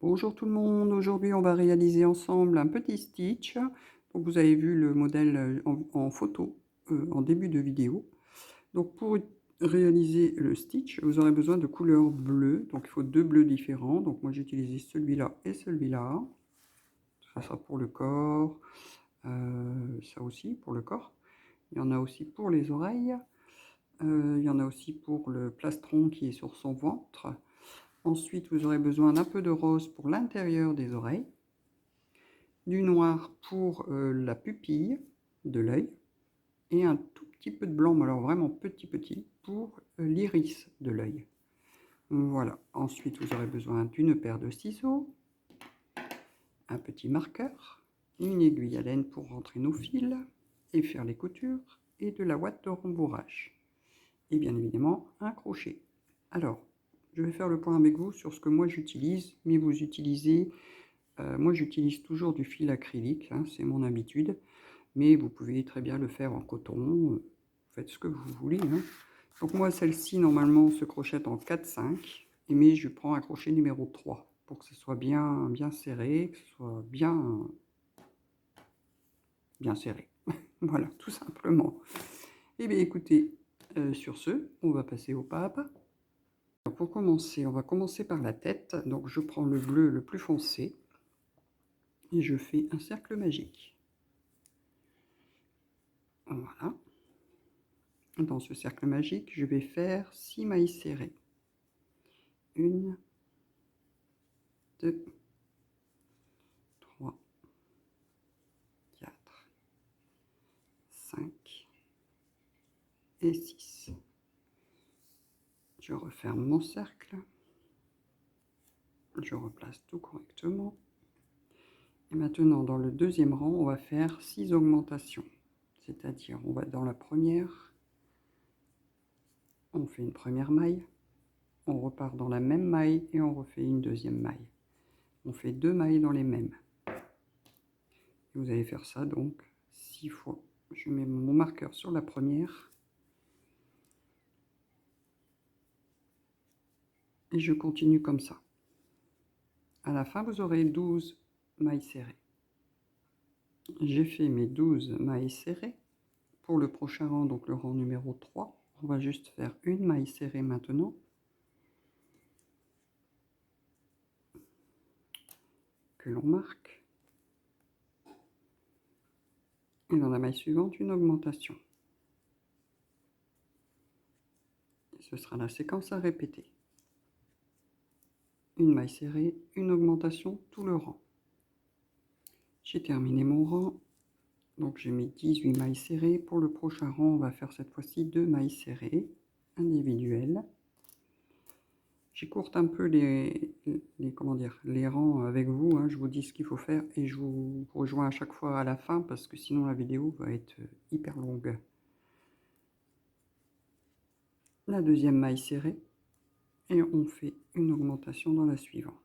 Bonjour tout le monde, aujourd'hui on va réaliser ensemble un petit stitch. Donc vous avez vu le modèle en photo en début de vidéo. Donc pour réaliser le stitch, vous aurez besoin de couleurs bleues. Donc il faut deux bleus différents. Donc moi j'ai utilisé celui-là et celui-là. Ça sera pour le corps, ça aussi pour le corps. Il y en a aussi pour les oreilles. Il y en a aussi pour le plastron qui est sur son ventre. Ensuite, vous aurez besoin d'un peu de rose pour l'intérieur des oreilles, du noir pour la pupille de l'œil et un tout petit peu de blanc, mais alors vraiment petit, pour l'iris de l'œil. Voilà. Ensuite, vous aurez besoin d'une paire de ciseaux, un petit marqueur, une aiguille à laine pour rentrer nos fils et faire les coutures, et de la ouate de rembourrage. Et bien évidemment, un crochet. Alors, je vais faire le point avec vous sur ce que moi j'utilise, mais vous utilisez... moi j'utilise toujours du fil acrylique, hein, c'est mon habitude, mais vous pouvez très bien le faire en coton, faites ce que vous voulez. Hein. Donc moi celle-ci normalement se crochette en 4-5, mais je prends un crochet numéro 3 pour que ce soit bien serré, que ce soit bien serré. Voilà, tout simplement. Et bien écoutez, sur ce, on va passer au pas à pas. Alors, pour commencer, on va commencer par la tête. Donc je prends le bleu le plus foncé et je fais un cercle magique. Voilà. Dans ce cercle magique, je vais faire 6 mailles serrées. 1, 2, 3, 4, 5 et 6. Je referme mon cercle. Je replace tout correctement. Et maintenant, dans le deuxième rang, on va faire 6 augmentations. C'est-à-dire, on va dans la première, on fait une première maille, on repart dans la même maille et on refait une deuxième maille. On fait 2 mailles dans les mêmes. Et vous allez faire ça donc 6 fois. Je mets mon marqueur sur la première. Et je continue comme ça. À la fin, vous aurez 12 mailles serrées. J'ai fait mes 12 mailles serrées. Pour le prochain rang, donc le rang numéro 3, on va juste faire une maille serrée maintenant. Que l'on marque. Et dans la maille suivante, une augmentation. Et ce sera la séquence à répéter. Une maille serrée, une augmentation, tout le rang. J'ai terminé mon rang. Donc j'ai mis 18 mailles serrées. Pour le prochain rang, on va faire cette fois-ci 2 mailles serrées individuelles. J'écourte un peu les rangs avec vous, hein. Je vous dis ce qu'il faut faire et je vous rejoins à chaque fois à la fin parce que sinon la vidéo va être hyper longue. La deuxième maille serrée et on fait une augmentation dans la suivante.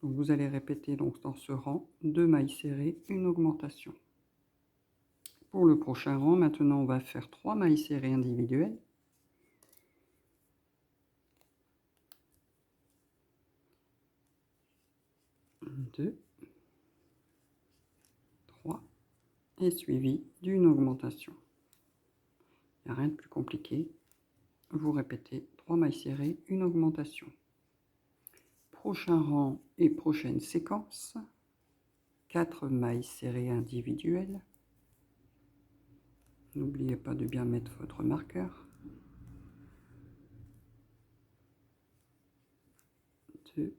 Donc vous allez répéter donc dans ce rang 2 mailles serrées, une augmentation. Pour le prochain rang, maintenant on va faire 3 mailles serrées individuelles. 2, 3 et suivi d'une augmentation. Il n'y a rien de plus compliqué. Vous répétez 3 mailles serrées, une augmentation. Prochain rang et prochaine séquence, 4 mailles serrées individuelles. N'oubliez pas de bien mettre votre marqueur. 2,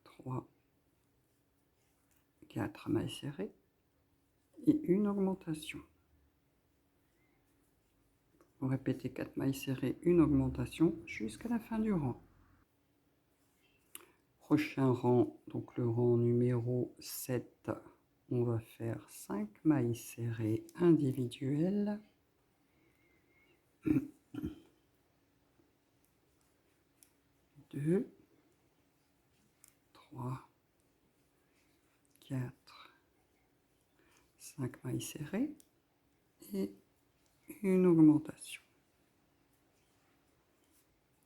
3, 4 mailles serrées et une augmentation. Vous répétez 4 mailles serrées, une augmentation jusqu'à la fin du rang. Prochain rang, donc le rang numéro 7, on va faire 5 mailles serrées individuelles. 2, 3, 4, 5 mailles serrées et une augmentation.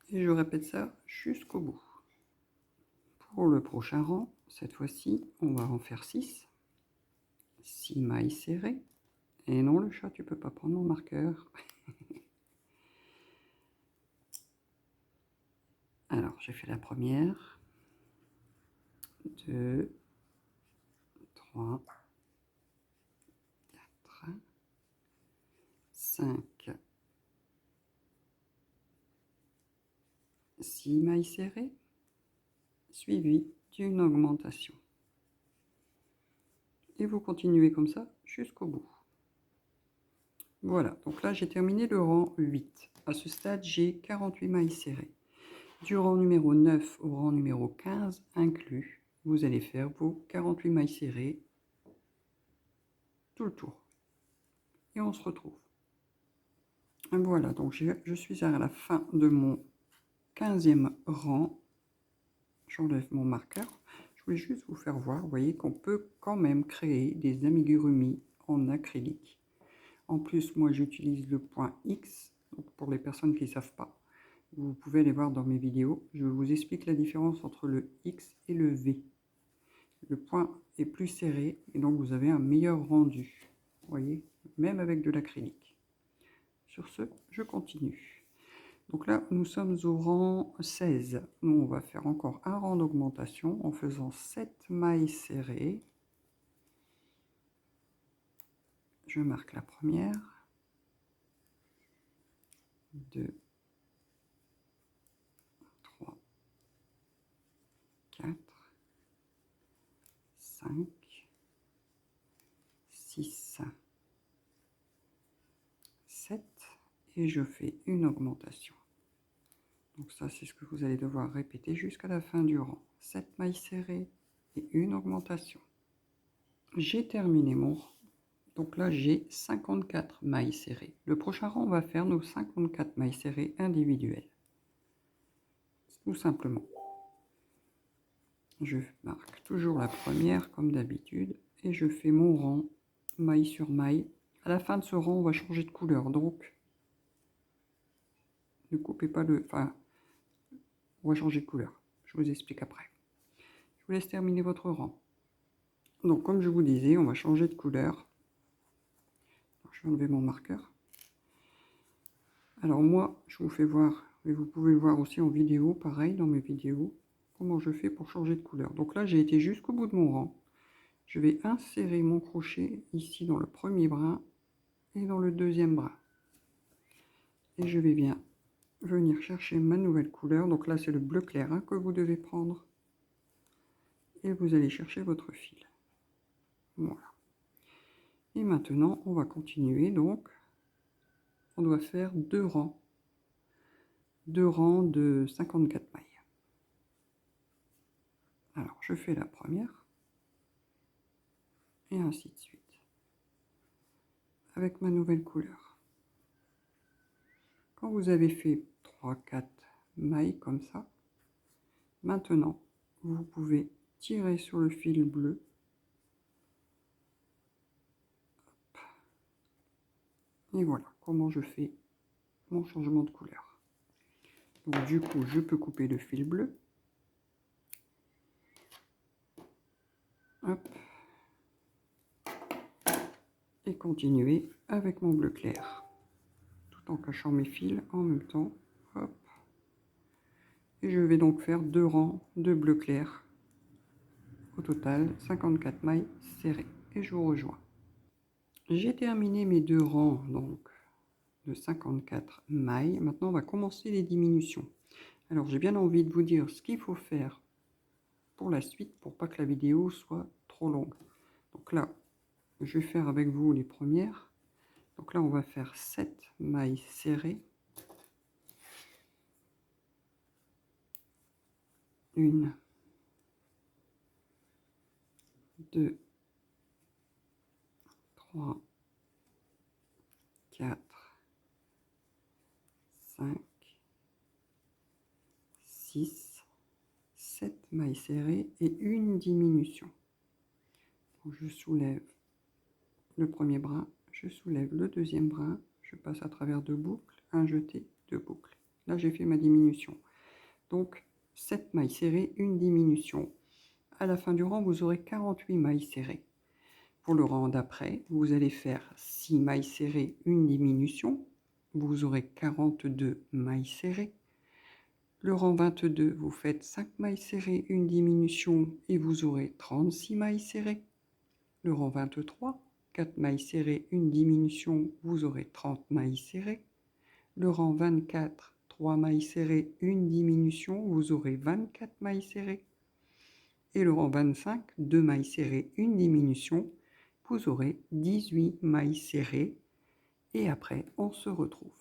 Et je répète ça jusqu'au bout. Pour le prochain rang, cette fois-ci, on va en faire 6. 6 mailles serrées. Et non, le chat, tu peux pas prendre mon marqueur. Alors, j'ai fait la première. 2, 3, 4, 5, 6 mailles serrées, suivies d'une augmentation. Et vous continuez comme ça jusqu'au bout. Voilà, donc là j'ai terminé le rang 8. À ce stade, j'ai 48 mailles serrées. Du rang numéro 9 au rang numéro 15 inclus, vous allez faire vos 48 mailles serrées tout le tour. Et on se retrouve. Voilà, donc je suis à la fin de mon 15e rang. J'enlève mon marqueur. Je voulais juste vous faire voir, vous voyez qu'on peut quand même créer des amigurumis en acrylique. En plus, moi j'utilise le point X, donc pour les personnes qui ne savent pas. Vous pouvez aller voir dans mes vidéos, je vous explique la différence entre le X et le V. Le point est plus serré et donc vous avez un meilleur rendu. Vous voyez, même avec de l'acrylique. Sur ce, je continue. Donc là, nous sommes au rang 16. Nous, on va faire encore un rang d'augmentation en faisant 7 mailles serrées. Je marque la première. 2, 3, 4, 5, 6, 7 et je fais une augmentation. Donc ça, c'est ce que vous allez devoir répéter jusqu'à la fin du rang. 7 mailles serrées et une augmentation. J'ai terminé mon rang. Donc là, j'ai 54 mailles serrées. Le prochain rang, on va faire nos 54 mailles serrées individuelles. Tout simplement. Je marque toujours la première comme d'habitude et je fais mon rang maille sur maille. À la fin de ce rang, on va changer de couleur. Donc, ne coupez pas le... Enfin, on va changer de couleur. Je vous explique après. Je vous laisse terminer votre rang. Donc, comme je vous disais, on va changer de couleur. Alors, je vais enlever mon marqueur. Alors moi, je vous fais voir, et vous pouvez le voir aussi en vidéo, pareil, dans mes vidéos, comment je fais pour changer de couleur. Donc là, j'ai été jusqu'au bout de mon rang. Je vais insérer mon crochet ici dans le premier brin et dans le deuxième brin. Et je vais bien venir chercher ma nouvelle couleur. Donc là, c'est le bleu clair hein, que vous devez prendre. Et vous allez chercher votre fil. Voilà. Et maintenant, on va continuer. Donc, on doit faire deux rangs de 54 mailles. Alors, je fais la première. Et ainsi de suite. Avec ma nouvelle couleur. Quand vous avez fait 3-4 mailles comme ça, maintenant, vous pouvez tirer sur le fil bleu. Et voilà comment je fais mon changement de couleur. Donc du coup, je peux couper le fil bleu. Hop. Et continuer avec mon bleu clair. Tout en cachant mes fils en même temps. Hop. Et je vais donc faire deux rangs de bleu clair. Au total, 54 mailles serrées. Et je vous rejoins. J'ai terminé mes deux rangs donc de 54 mailles. Maintenant, on va commencer les diminutions. Alors, j'ai bien envie de vous dire ce qu'il faut faire pour la suite pour pas que la vidéo soit trop longue. Donc là, je vais faire avec vous les premières. Donc là, on va faire 7 mailles serrées. 1, 2, 3, 4, 5, 6, 7 mailles serrées et une diminution. Donc je soulève le premier brin, je soulève le deuxième brin, je passe à travers deux boucles, un jeté, deux boucles. Là, j'ai fait ma diminution. Donc, 7 mailles serrées, une diminution. À la fin du rang, vous aurez 48 mailles serrées. Pour le rang d'après, vous allez faire 6 mailles serrées, une diminution. Vous aurez 42 mailles serrées. Le rang 22, vous faites 5 mailles serrées, une diminution et vous aurez 36 mailles serrées. Le rang 23, 4 mailles serrées, une diminution, vous aurez 30 mailles serrées. Le rang 24, 3 mailles serrées, une diminution, vous aurez 24 mailles serrées. Et le rang 25, 2 mailles serrées, une diminution, vous aurez 18 mailles serrées. Et après, on se retrouve.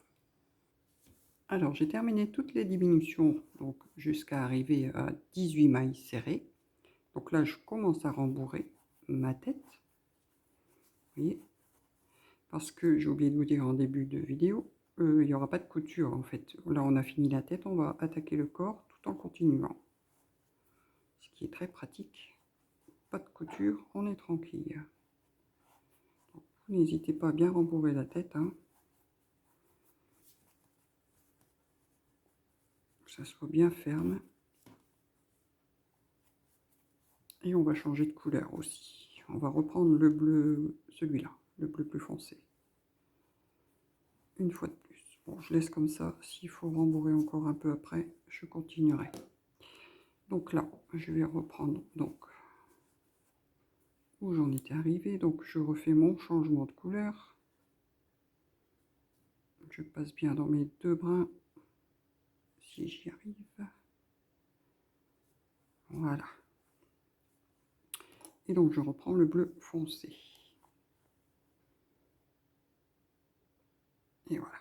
Alors, j'ai terminé toutes les diminutions, donc jusqu'à arriver à 18 mailles serrées. Donc là, je commence à rembourrer ma tête. Vous voyez, parce que j'ai oublié de vous dire en début de vidéo, il n'y aura pas de couture en fait. Là, on a fini la tête, on va attaquer le corps tout en continuant. Ce qui est très pratique. Pas de couture, on est tranquille. N'hésitez pas à bien rembourrer la tête, hein, que ça soit bien ferme. Et on va changer de couleur aussi. On va reprendre le bleu, celui-là, le bleu plus foncé. Une fois de plus. Bon, je laisse comme ça. S'il faut rembourrer encore un peu après, je continuerai. Donc là, je vais reprendre donc où j'en étais arrivé. Donc je refais mon changement de couleur. Je passe bien dans mes deux brins, si j'y arrive. Voilà. Et donc je reprends le bleu foncé. Et voilà.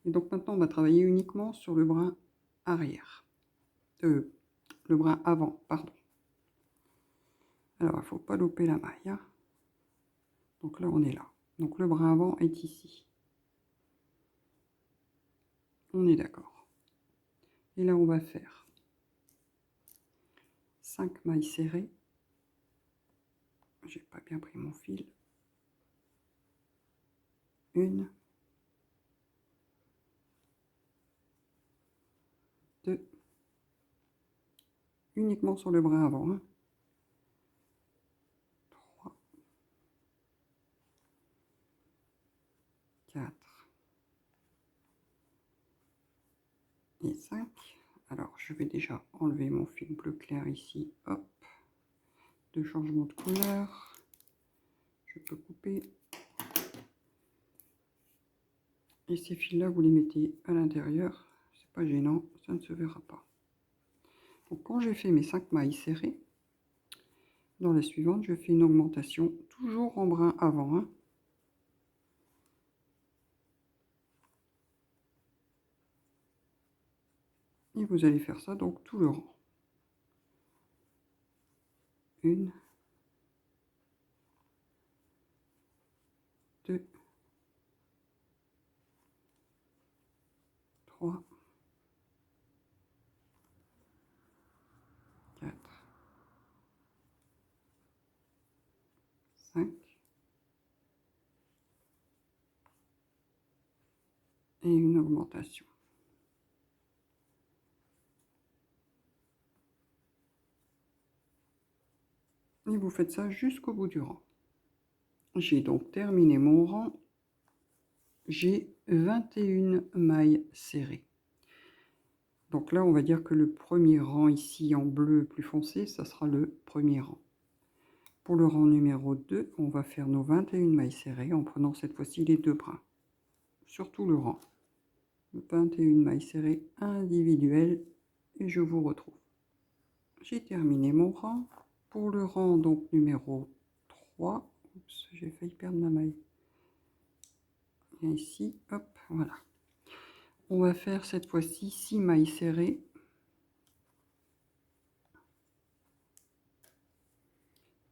Et donc maintenant on va travailler uniquement sur le brin arrière. Le brin avant, pardon. Alors il ne faut pas louper la maille, hein. Donc là on est là. Donc le brin avant est ici. On est d'accord. Et là on va faire 5 mailles serrées. J'ai pas bien pris mon fil. Une, deux, uniquement sur le brin avant, hein. 3, 4 et 5. Alors je vais déjà enlever mon fil bleu clair ici, hop, de changement de couleur. Je peux couper. Et ces fils là vous les mettez à l'intérieur, c'est pas gênant, ça ne se verra pas. Donc quand j'ai fait mes 5 mailles serrées, dans la suivante je fais une augmentation toujours en brin avant, hein. Et vous allez faire ça donc tout le rang. Une, deux, 3, 4, 5 et une augmentation. Et vous faites ça jusqu'au bout du rang. J'ai donc terminé mon rang. J'ai 21 mailles serrées. Donc là, on va dire que le premier rang ici en bleu plus foncé, ça sera le premier rang. Pour le rang numéro 2, on va faire nos 21 mailles serrées en prenant cette fois-ci les deux brins. Sur tout le rang. 21 mailles serrées individuelles et je vous retrouve. J'ai terminé mon rang. Pour le rang donc numéro 3, oups, j'ai failli perdre ma maille. Et ici, hop, voilà. On va faire cette fois-ci 6 mailles serrées.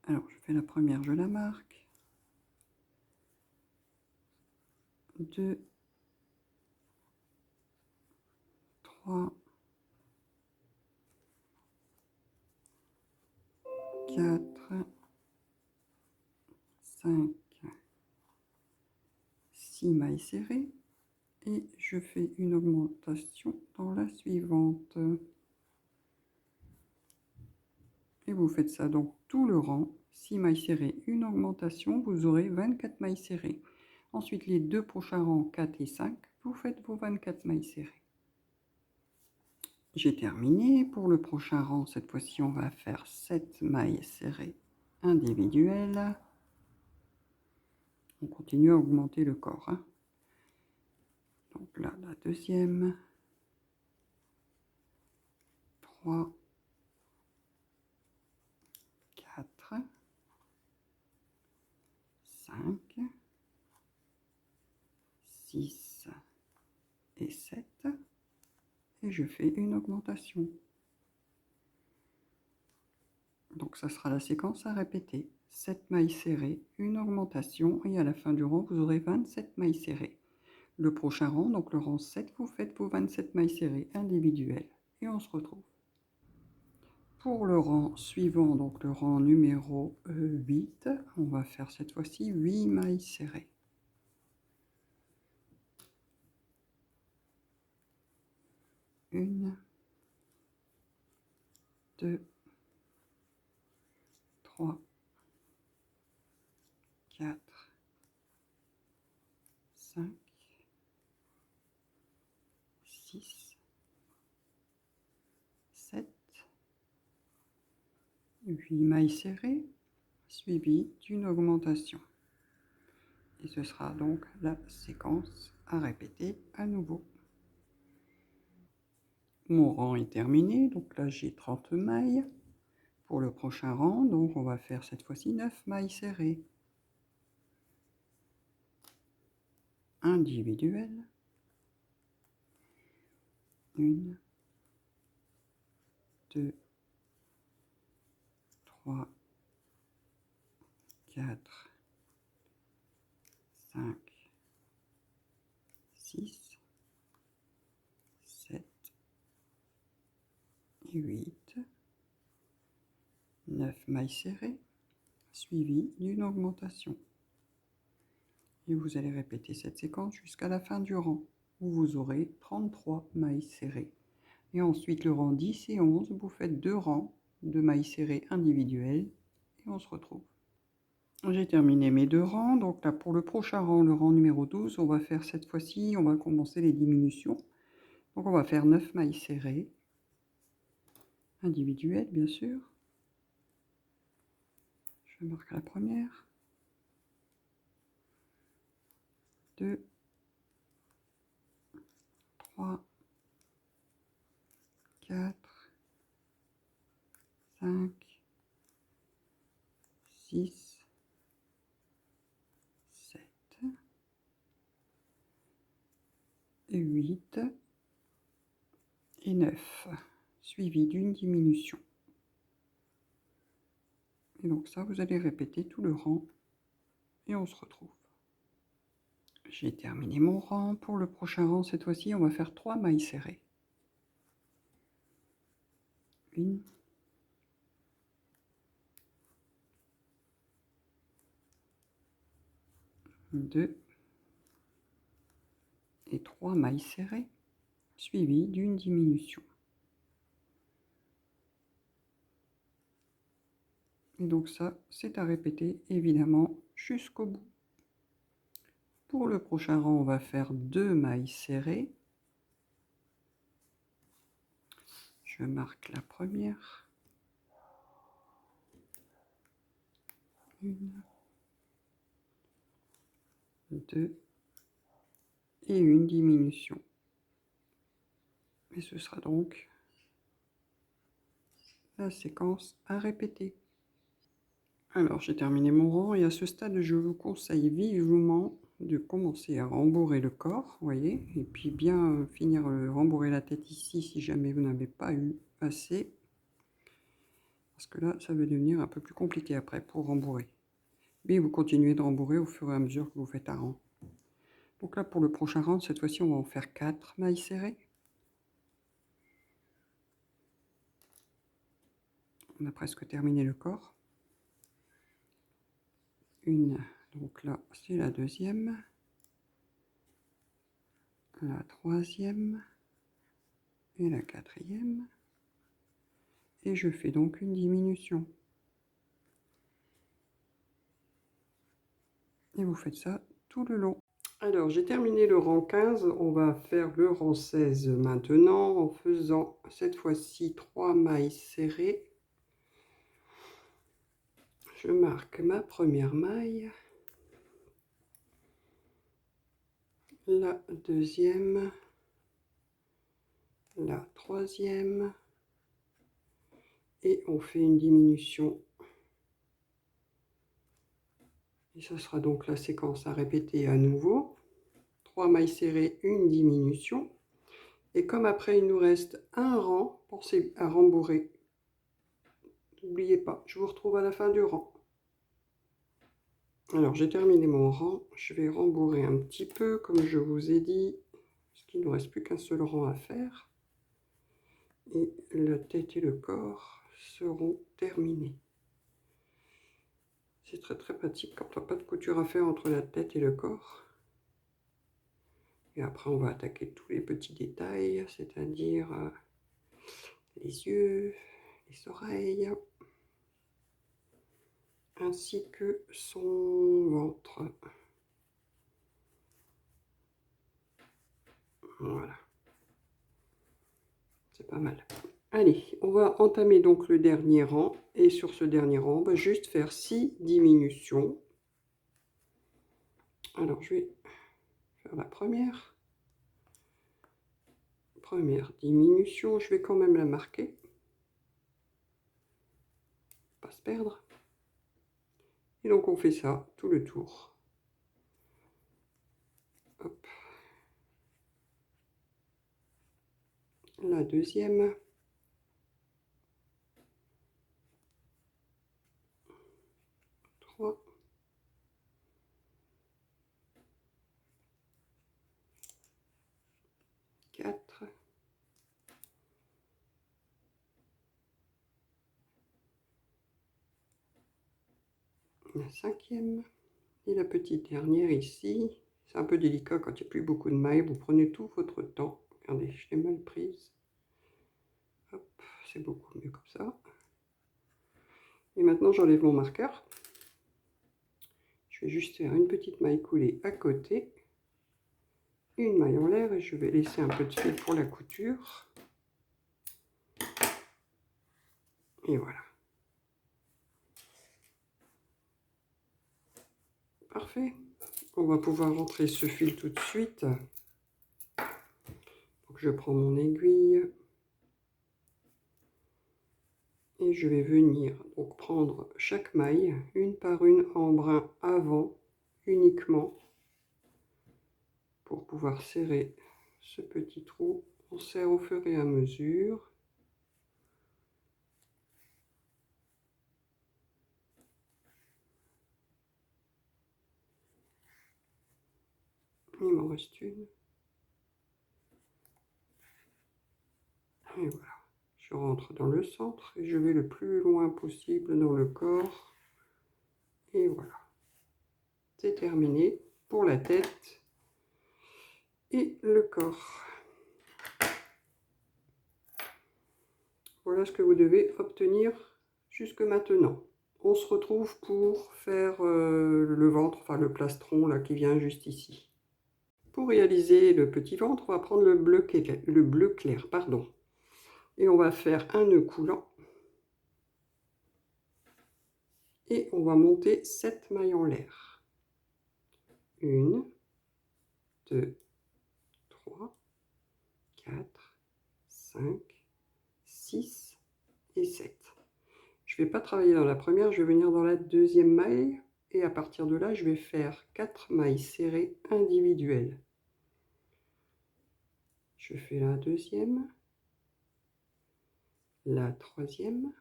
Alors, je fais la première, je la marque. 2, 3, 4, 5, 6 mailles serrées. Et je fais une augmentation dans la suivante. Et vous faites ça donc tout le rang, 6 mailles serrées, une augmentation, vous aurez 24 mailles serrées. Ensuite, les deux prochains rangs, 4 et 5, vous faites vos 24 mailles serrées. J'ai terminé. Pour le prochain rang, cette fois-ci, on va faire 7 mailles serrées individuelles. On continue à augmenter le corps, hein. Donc là, la deuxième, 3, 4, 5, 6 et 7. Et je fais une augmentation. Donc ça sera la séquence à répéter. 7 mailles serrées, une augmentation, et à la fin du rang, vous aurez 27 mailles serrées. Le prochain rang, donc le rang 7, vous faites vos 27 mailles serrées individuelles. Et on se retrouve. Pour le rang suivant, donc le rang numéro 8, on va faire cette fois-ci 8 mailles serrées. 1, 2, 3, 4, 5, 6, 7, 8 mailles serrées, suivies d'une augmentation. Et ce sera donc la séquence à répéter à nouveau. Mon rang est terminé, donc là j'ai 30 mailles. Pour le prochain rang, donc on va faire cette fois-ci 9 mailles serrées. Individuelles. 1, 2, 3, 4, 5, 6, 7 et 8. 9 mailles serrées, suivies d'une augmentation. Et vous allez répéter cette séquence jusqu'à la fin du rang, où vous aurez 33 mailles serrées. Et ensuite, le rang 10 et 11, vous faites 2 rangs de mailles serrées individuelles, et on se retrouve. J'ai terminé mes 2 rangs, donc là pour le prochain rang, le rang numéro 12, on va faire cette fois-ci, on va commencer les diminutions. Donc on va faire 9 mailles serrées, individuelles bien sûr. Je marque la première, 2, 3, 4, 5, 6, 7 et 8 et 9, suivi d'une diminution. Et donc ça, vous allez répéter tout le rang et on se retrouve. J'ai terminé mon rang. Pour le prochain rang, cette fois-ci, on va faire 3 mailles serrées. 1, 2 et 3 mailles serrées, suivies d'une diminution. Et donc ça, c'est à répéter évidemment jusqu'au bout. Pour le prochain rang, on va faire 2 mailles serrées. Je marque la première. 1, 2 et une diminution. Et ce sera donc la séquence à répéter. Alors, j'ai terminé mon rang et à ce stade, je vous conseille vivement de commencer à rembourrer le corps, vous voyez, et puis bien finir rembourrer la tête ici si jamais vous n'avez pas eu assez. Parce que là, ça va devenir un peu plus compliqué après pour rembourrer. Mais vous continuez de rembourrer au fur et à mesure que vous faites un rang. Donc là, pour le prochain rang, cette fois-ci, on va en faire 4 mailles serrées. On a presque terminé le corps. Une, donc là, c'est la deuxième. La troisième. Et la quatrième. et je fais donc une diminution. Et vous faites ça tout le long. Alors, j'ai terminé le rang 15, on va faire le rang 16 maintenant en faisant cette fois-ci 3 mailles serrées. Je marque ma première maille, la deuxième, la troisième, et on fait une diminution. Et ce sera donc la séquence à répéter à nouveau. 3 mailles serrées, une diminution. Et comme après il nous reste un rang, pensez à rembourrer. N'oubliez pas, je vous retrouve à la fin du rang. Alors j'ai terminé mon rang, je vais rembourrer un petit peu comme je vous ai dit, parce qu'il ne nous reste plus qu'un seul rang à faire. Et la tête et le corps seront terminés. C'est très pratique quand on n'a pas de couture à faire entre la tête et le corps. Et après on va attaquer tous les petits détails, c'est-à-dire les yeux, les oreilles, ainsi que son ventre. Voilà. C'est pas mal. Allez, on va entamer donc le dernier rang. Et sur ce dernier rang, on va juste faire 6 diminutions. Alors, je vais faire la première. Première diminution, je vais quand même la marquer. Pas se perdre. Et donc, on fait ça tout le tour. Hop. La deuxième. 3. 4. La cinquième. Et la petite dernière ici. C'est un peu délicat quand il n'y a plus beaucoup de mailles. Vous prenez tout votre temps. Regardez, je l'ai mal prise. Hop, c'est beaucoup mieux comme ça. Et maintenant, j'enlève mon marqueur. Je vais juste faire une petite maille coulée à côté. Une maille en l'air et je vais laisser un peu de fil pour la couture. Et voilà. Parfait. On va pouvoir rentrer ce fil tout de suite. Donc je prends mon aiguille. Et je vais venir donc prendre chaque maille, une par une, en brin avant uniquement, pour pouvoir serrer ce petit trou. On serre au fur et à mesure. Il m'en reste une. Et voilà. Je rentre dans le centre et je vais le plus loin possible dans le corps. Et voilà. C'est terminé pour la tête et le corps. Voilà ce que vous devez obtenir jusque maintenant. On se retrouve pour faire le ventre, enfin le plastron là qui vient juste ici. Pour réaliser le petit ventre, on va prendre le bleu clair, pardon. Et on va faire un nœud coulant. Et on va monter 7 mailles en l'air. 1, 2, 3, 4, 5, 6 et 7. Je ne vais pas travailler dans la première, je vais venir dans la deuxième maille. Et à partir de là, je vais faire 4 mailles serrées individuelles. Je fais la deuxième, la troisième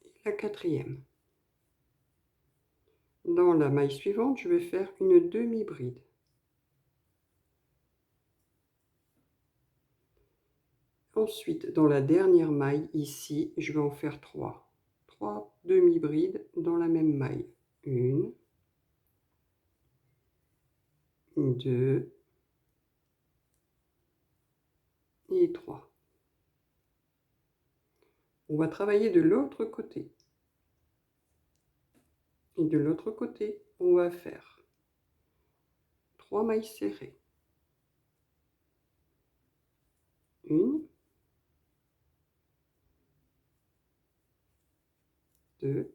et la quatrième. Dans la maille suivante, je vais faire une demi-bride. Ensuite, dans la dernière maille, ici, je vais en faire 3. 3 demi-brides dans la même maille. 1, 2 et 3. On va travailler de l'autre côté. Et de l'autre côté, on va faire 3 mailles serrées. 1, 2,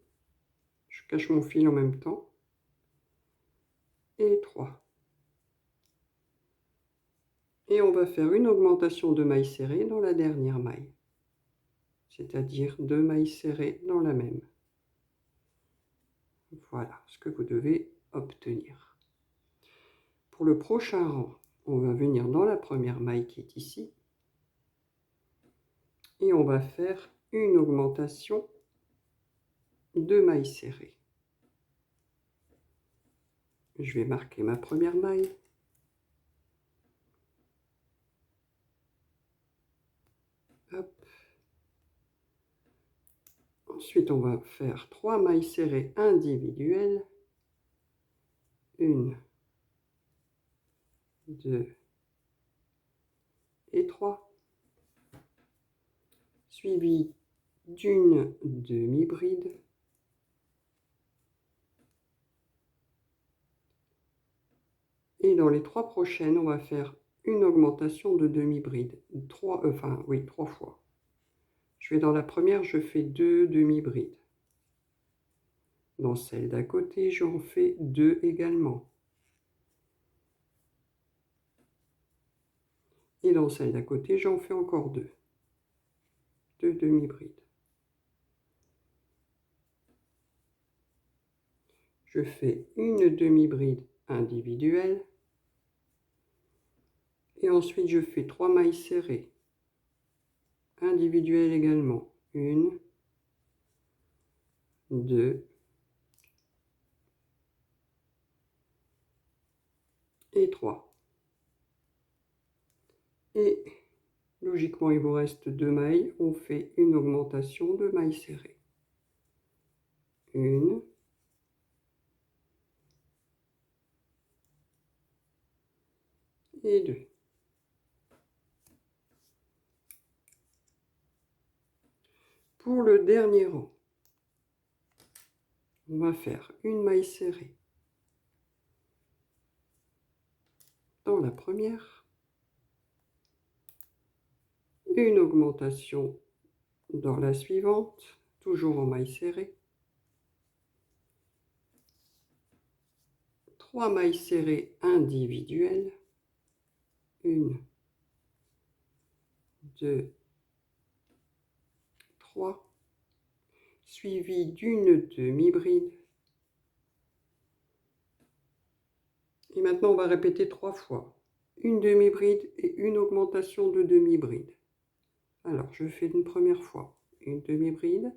je cache mon fil en même temps, et 3. Et on va faire une augmentation de mailles serrées dans la dernière maille, c'est-à-dire 2 mailles serrées dans la même. Voilà ce que vous devez obtenir. Pour le prochain rang, on va venir dans la première maille qui est ici, et on va faire une augmentation de mailles serrées. Je vais marquer ma première maille. Hop. Ensuite, on va faire 3 mailles serrées individuelles. 1, 2 et 3. Suivi d'une demi-bride. Et dans les 3 prochaines, on va faire une augmentation de demi-bride. 3 fois. Je vais dans la première, je fais 2 demi-brides. Dans celle d'à côté, j'en fais 2 également. Et dans celle d'à côté, j'en fais encore 2. 2 demi-brides. Je fais une demi-bride individuelle. Et ensuite, je fais 3 mailles serrées. Individuelles également. 1, 2 et 3. Et logiquement, il vous reste 2 mailles. On fait une augmentation de mailles serrées. 1 et 2. Pour le dernier rang, on va faire une maille serrée dans la première, une augmentation dans la suivante, toujours en maille serrée, 3 mailles serrées individuelles, 1, 2, 3, suivi d'une demi-bride. Et maintenant, on va répéter 3 fois. Une demi-bride et une augmentation de demi-bride. Alors, je fais une première fois une demi-bride.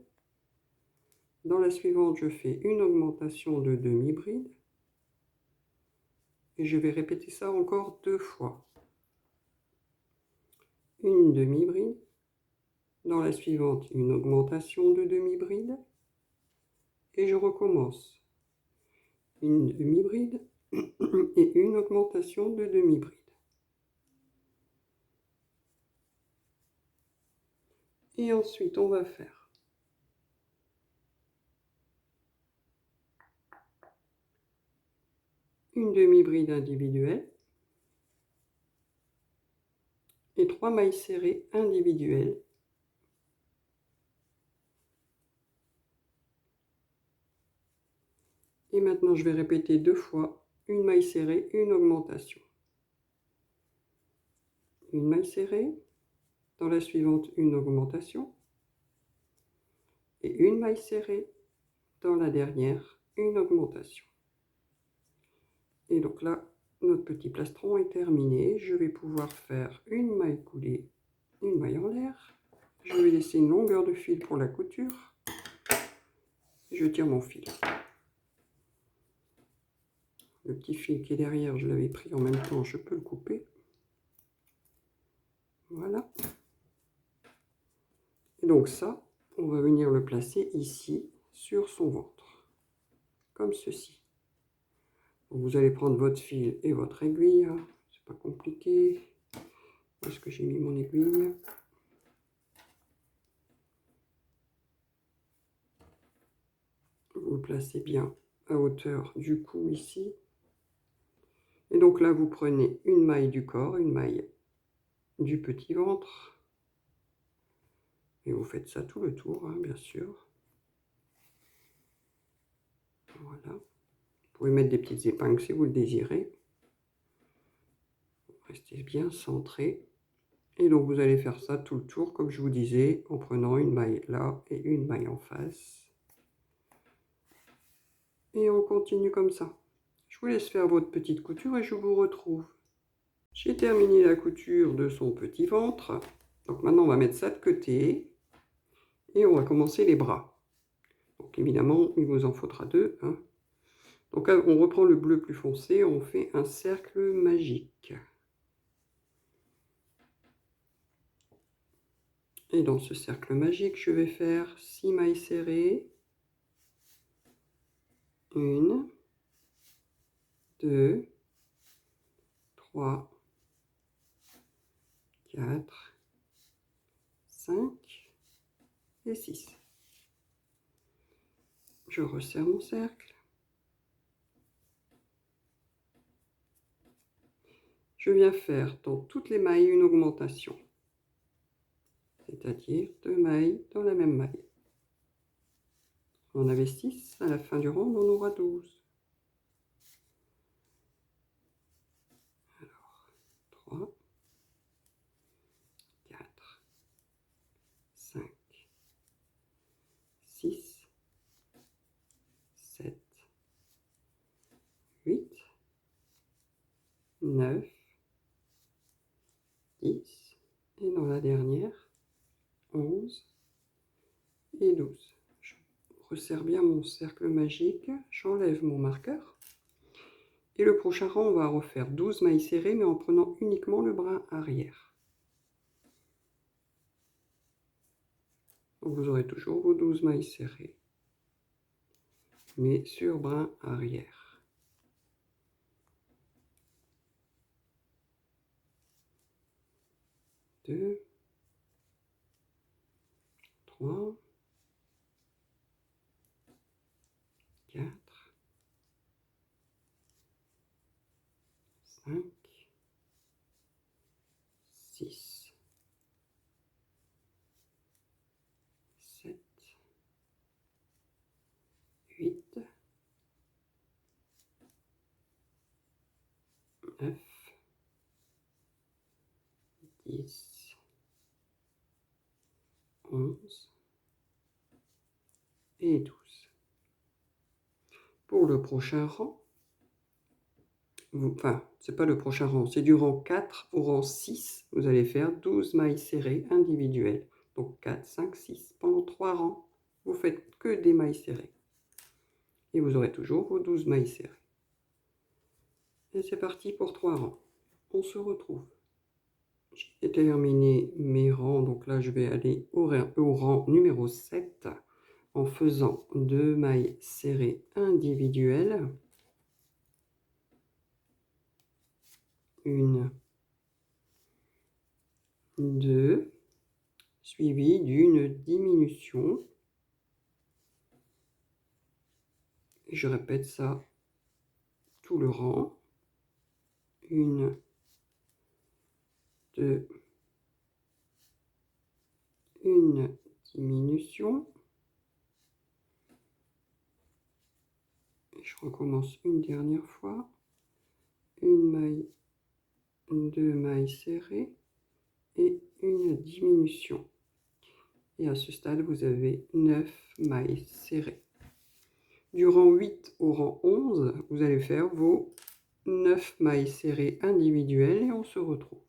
Dans la suivante, je fais une augmentation de demi-bride. Et je vais répéter ça encore 2 fois. Une demi-bride. Dans la suivante, une augmentation de demi-bride. Et je recommence. Une demi-bride et une augmentation de demi-bride. Et ensuite, on va faire une demi-bride individuelle et 3 mailles serrées individuelles. Et maintenant, je vais répéter 2 fois une maille serrée, une augmentation. Une maille serrée, dans la suivante, une augmentation. Et une maille serrée, dans la dernière, une augmentation. Et donc là, notre petit plastron est terminé. Je vais pouvoir faire une maille coulée, une maille en l'air. Je vais laisser une longueur de fil pour la couture. Je tire mon fil. Le petit fil qui est derrière, je l'avais pris en même temps, je peux le couper. Voilà. Et donc ça, on va venir le placer ici, sur son ventre. Comme ceci. Donc vous allez prendre votre fil et votre aiguille. C'est pas compliqué. Où est-ce que j'ai mis mon aiguille? vous le placez bien à hauteur du cou ici. Et donc là, vous prenez une maille du corps, une maille du petit ventre. Et vous faites ça tout le tour, hein, bien sûr. Voilà. Vous pouvez mettre des petites épingles si vous le désirez. Restez bien centré. Et donc vous allez faire ça tout le tour, comme je vous disais, en prenant une maille là et une maille en face. Et on continue comme ça. Je vous laisse faire votre petite couture et je vous retrouve. J'ai terminé la couture de son petit ventre. Donc maintenant on va mettre ça de côté. Et on va commencer les bras. Donc évidemment, il vous en faudra deux, hein. Donc on reprend le bleu plus foncé, on fait un cercle magique. Et dans ce cercle magique, je vais faire 6 mailles serrées. 1, 2, 3, 4, 5 et 6. Je resserre mon cercle. Je viens faire dans toutes les mailles une augmentation, c'est-à-dire 2 mailles dans la même maille. On en avait 6, à la fin du rang, on en aura 12. Alors, 3, 4, 5, 6, 7, 8, 9, 10, et dans la dernière, 11 et 12. Je resserre bien mon cercle magique, j'enlève mon marqueur. Et le prochain rang, on va refaire 12 mailles serrées, mais en prenant uniquement le brin arrière. Donc vous aurez toujours vos 12 mailles serrées, mais sur brin arrière. 2, 3, 4, 5, 6, 7, 8, 9, 10, 11 et 12. Pour le prochain rang, enfin, c'est pas le prochain rang, c'est du rang 4 au rang 6, vous allez faire 12 mailles serrées individuelles. Donc 4, 5, 6. Pendant 3 rangs, vous faites que des mailles serrées. Et vous aurez toujours vos 12 mailles serrées. Et c'est parti pour 3 rangs. On se retrouve. J'ai terminé mes rangs, donc là je vais aller au rang numéro 7 en faisant 2 mailles serrées individuelles. 1, 2, suivi d'une diminution. Et je répète ça tout le rang. 1, 2, une diminution. Et je recommence une dernière fois. Une maille, 2 mailles serrées et une diminution. Et à ce stade, vous avez 9 mailles serrées. Du rang 8 au rang 11, vous allez faire vos 9 mailles serrées individuelles et on se retrouve.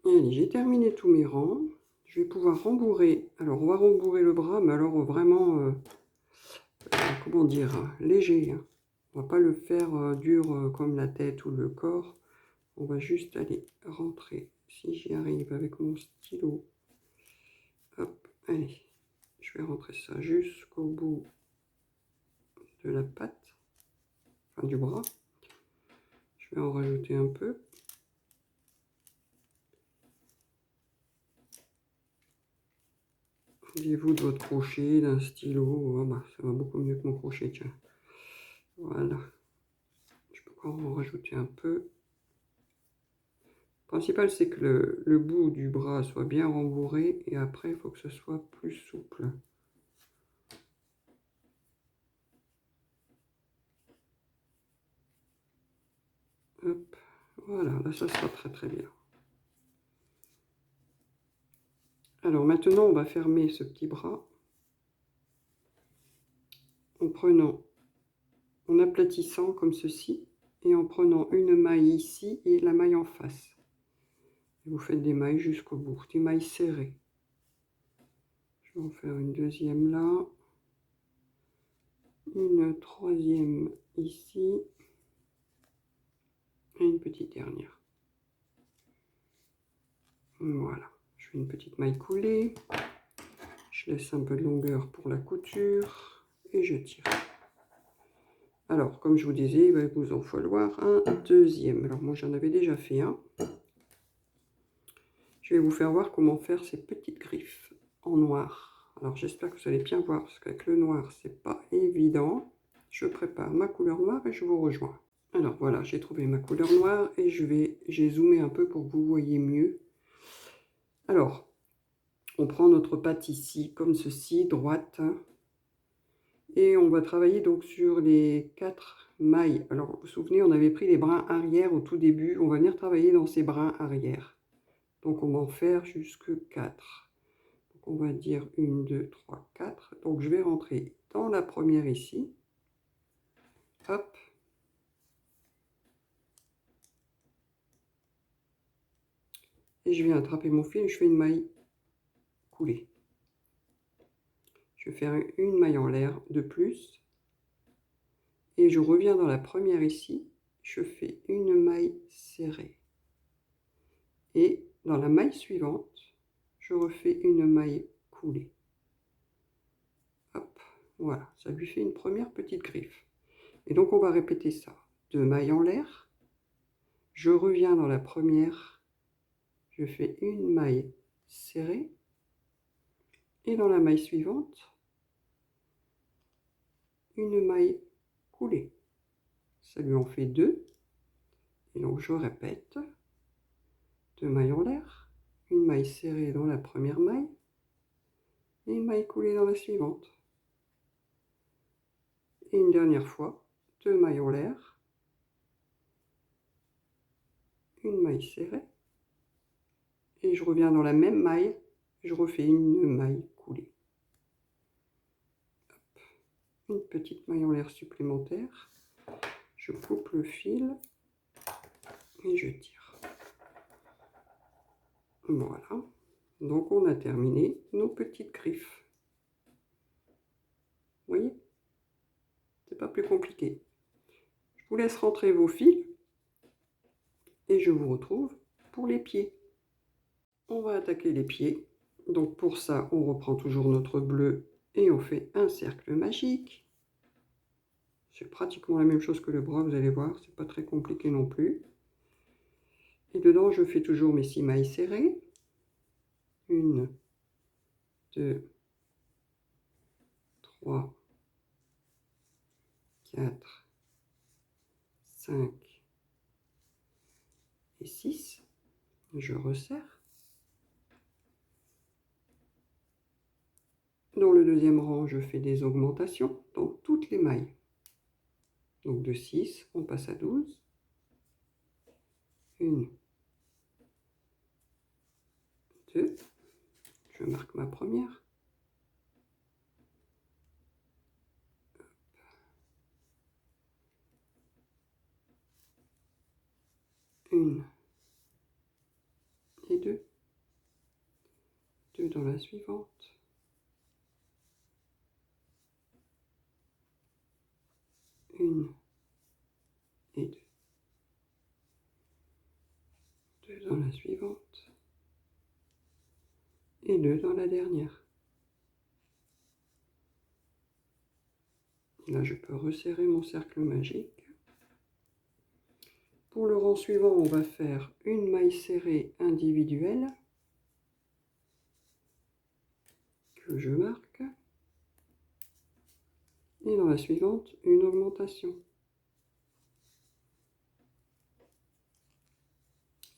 Allez, j'ai terminé tous mes rangs. Je vais pouvoir rembourrer. Alors, on va rembourrer le bras, mais alors vraiment, comment dire, léger, hein. On va pas le faire dur comme la tête ou le corps. On va juste aller rentrer, si j'y arrive avec mon stylo. Hop, allez, je vais rentrer ça jusqu'au bout de la patte, enfin du bras. Je vais en rajouter un peu. Aidez-vous de votre crochet, d'un stylo. Oh, bah, ça va beaucoup mieux que mon crochet, tiens. Voilà. Je peux encore en rajouter un peu. Le principal, c'est que le bout du bras soit bien rembourré et après, il faut que ce soit plus souple. Hop, voilà, là, ça sera très très bien. Alors maintenant, on va fermer ce petit bras en aplatissant comme ceci et en prenant une maille ici et la maille en face. Vous faites des mailles jusqu'au bout, des mailles serrées. Je vais en faire une deuxième là, une troisième ici et une petite dernière. Voilà, je fais une petite maille coulée, je laisse un peu de longueur pour la couture et je tire. Alors, comme je vous disais, il va vous en falloir un deuxième. Alors moi j'en avais déjà fait un. Je vais vous faire voir comment faire ces petites griffes en noir. Alors j'espère que vous allez bien voir, parce qu'avec le noir, c'est pas évident. Je prépare ma couleur noire et je vous rejoins. Alors voilà, j'ai trouvé ma couleur noire et j'ai zoomé un peu pour que vous voyez mieux. Alors, on prend notre patte ici, comme ceci, droite. Et on va travailler donc sur les 4 mailles. Alors, vous vous souvenez, on avait pris les brins arrière au tout début. On va venir travailler dans ces brins arrière. Donc, on va en faire jusque 4. Donc, on va dire 1, 2, 3, 4. Donc, je vais rentrer dans la première ici. Hop. Et je viens attraper mon fil et je fais une maille coulée. Je vais faire une maille en l'air de plus. Et je reviens dans la première ici. Je fais une maille serrée. Et dans la maille suivante, je refais une maille coulée. Hop, voilà, ça lui fait une première petite griffe. Et donc on va répéter ça. 2 mailles en l'air, je reviens dans la première, je fais une maille serrée, et dans la maille suivante, une maille coulée. Ça lui en fait 2, et donc je répète, 2 mailles en l'air, une maille serrée dans la première maille, et une maille coulée dans la suivante. Et une dernière fois, 2 mailles en l'air, une maille serrée, et je reviens dans la même maille, je refais une maille coulée. Hop. Une petite maille en l'air supplémentaire, je coupe le fil et je tire. Voilà, donc on a terminé nos petites griffes. Vous voyez, c'est pas plus compliqué. Je vous laisse rentrer vos fils et je vous retrouve pour les pieds. On va attaquer les pieds. Donc pour ça, on reprend toujours notre bleu et on fait un cercle magique. C'est pratiquement la même chose que le bras, vous allez voir, c'est pas très compliqué non plus. Et dedans, je fais toujours mes 6 mailles serrées. 1, 2, 3, 4, 5 et 6. Je resserre. Dans le deuxième rang, je fais des augmentations dans toutes les mailles. Donc de 6, on passe à 12. 1, 2, je marque ma première. 1 et 2. 2 dans la suivante. 1 et 2. 2 dans la suivante. Et 2 dans la dernière. Là, je peux resserrer mon cercle magique. Pour le rang suivant, on va faire une maille serrée individuelle que je marque. Et dans la suivante, une augmentation.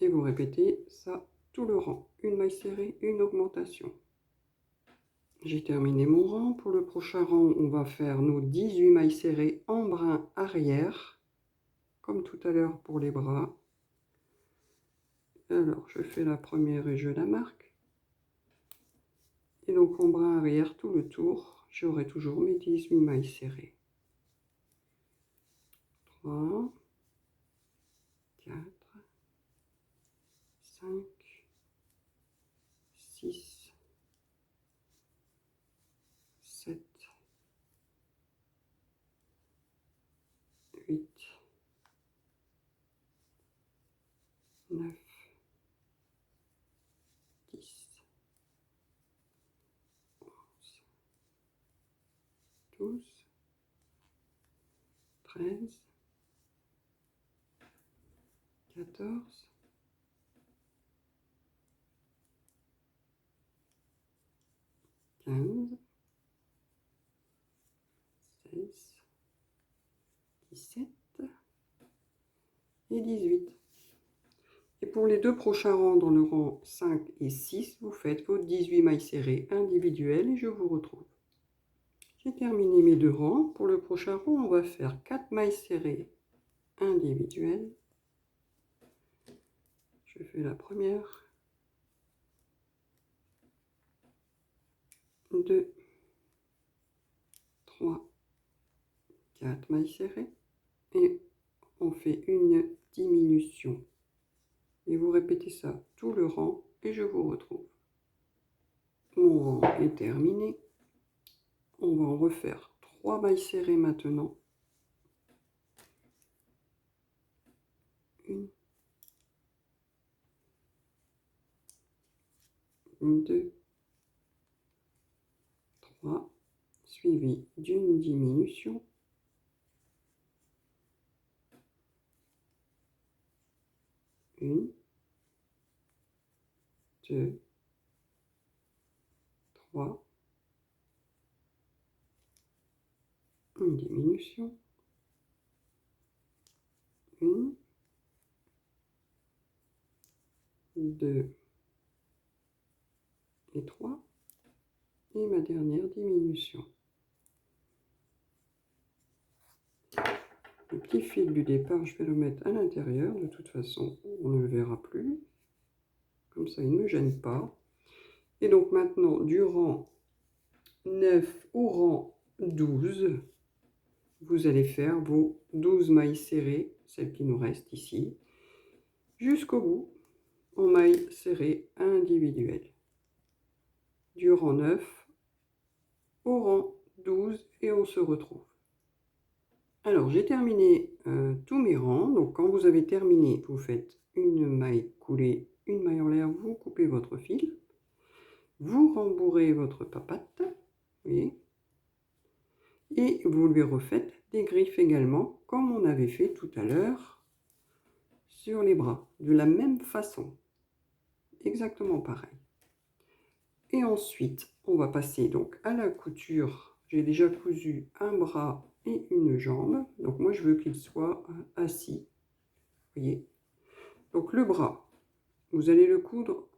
Et vous répétez ça tout le rang. Une maille serrée, une augmentation. J'ai terminé mon rang. Pour le prochain rang, on va faire nos 18 mailles serrées en brin arrière, comme tout à l'heure pour les bras. Alors, je fais la première et je la marque. Et donc, en brin arrière, tout le tour, j'aurai toujours mes 18 mailles serrées. 3, 4, 5, 6, 7, 8, 9, 10, 11, 12, 13, 14, 15, 16, 17 et 18. Et pour les deux prochains rangs, dans le rang 5 et 6, vous faites vos 18 mailles serrées individuelles et je vous retrouve. J'ai terminé mes deux rangs. Pour le prochain rang, on va faire 4 mailles serrées individuelles. Je fais la première, 2, 3, 4 mailles serrées et on fait une diminution. Et vous répétez ça tout le rang et je vous retrouve. Mon rang est terminé. On va en refaire 3 mailles serrées maintenant. 1, 2, 3, suivi d'une diminution. 1, 2, 3, une diminution. 1, 2 et 3. Et ma dernière diminution. Le petit fil du départ, je vais le mettre à l'intérieur. De toute façon, on ne le verra plus. Comme ça, il ne me gêne pas. Et donc maintenant, du rang 9 au rang 12, vous allez faire vos 12 mailles serrées, celles qui nous restent ici, jusqu'au bout, en mailles serrées individuelles. Du rang 9 au rang 12 et on se retrouve. Alors, j'ai terminé tous mes rangs. Donc, quand vous avez terminé, vous faites une maille coulée, une maille en l'air, vous coupez votre fil. Vous rembourrez votre papate, vous voyez, et vous lui refaites des griffes également, comme on avait fait tout à l'heure sur les bras, de la même façon, exactement pareil. Et ensuite, on va passer donc à la couture. J'ai déjà cousu un bras et une jambe, donc moi je veux qu'il soit assis, vous voyez. Donc le bras, vous allez le coudre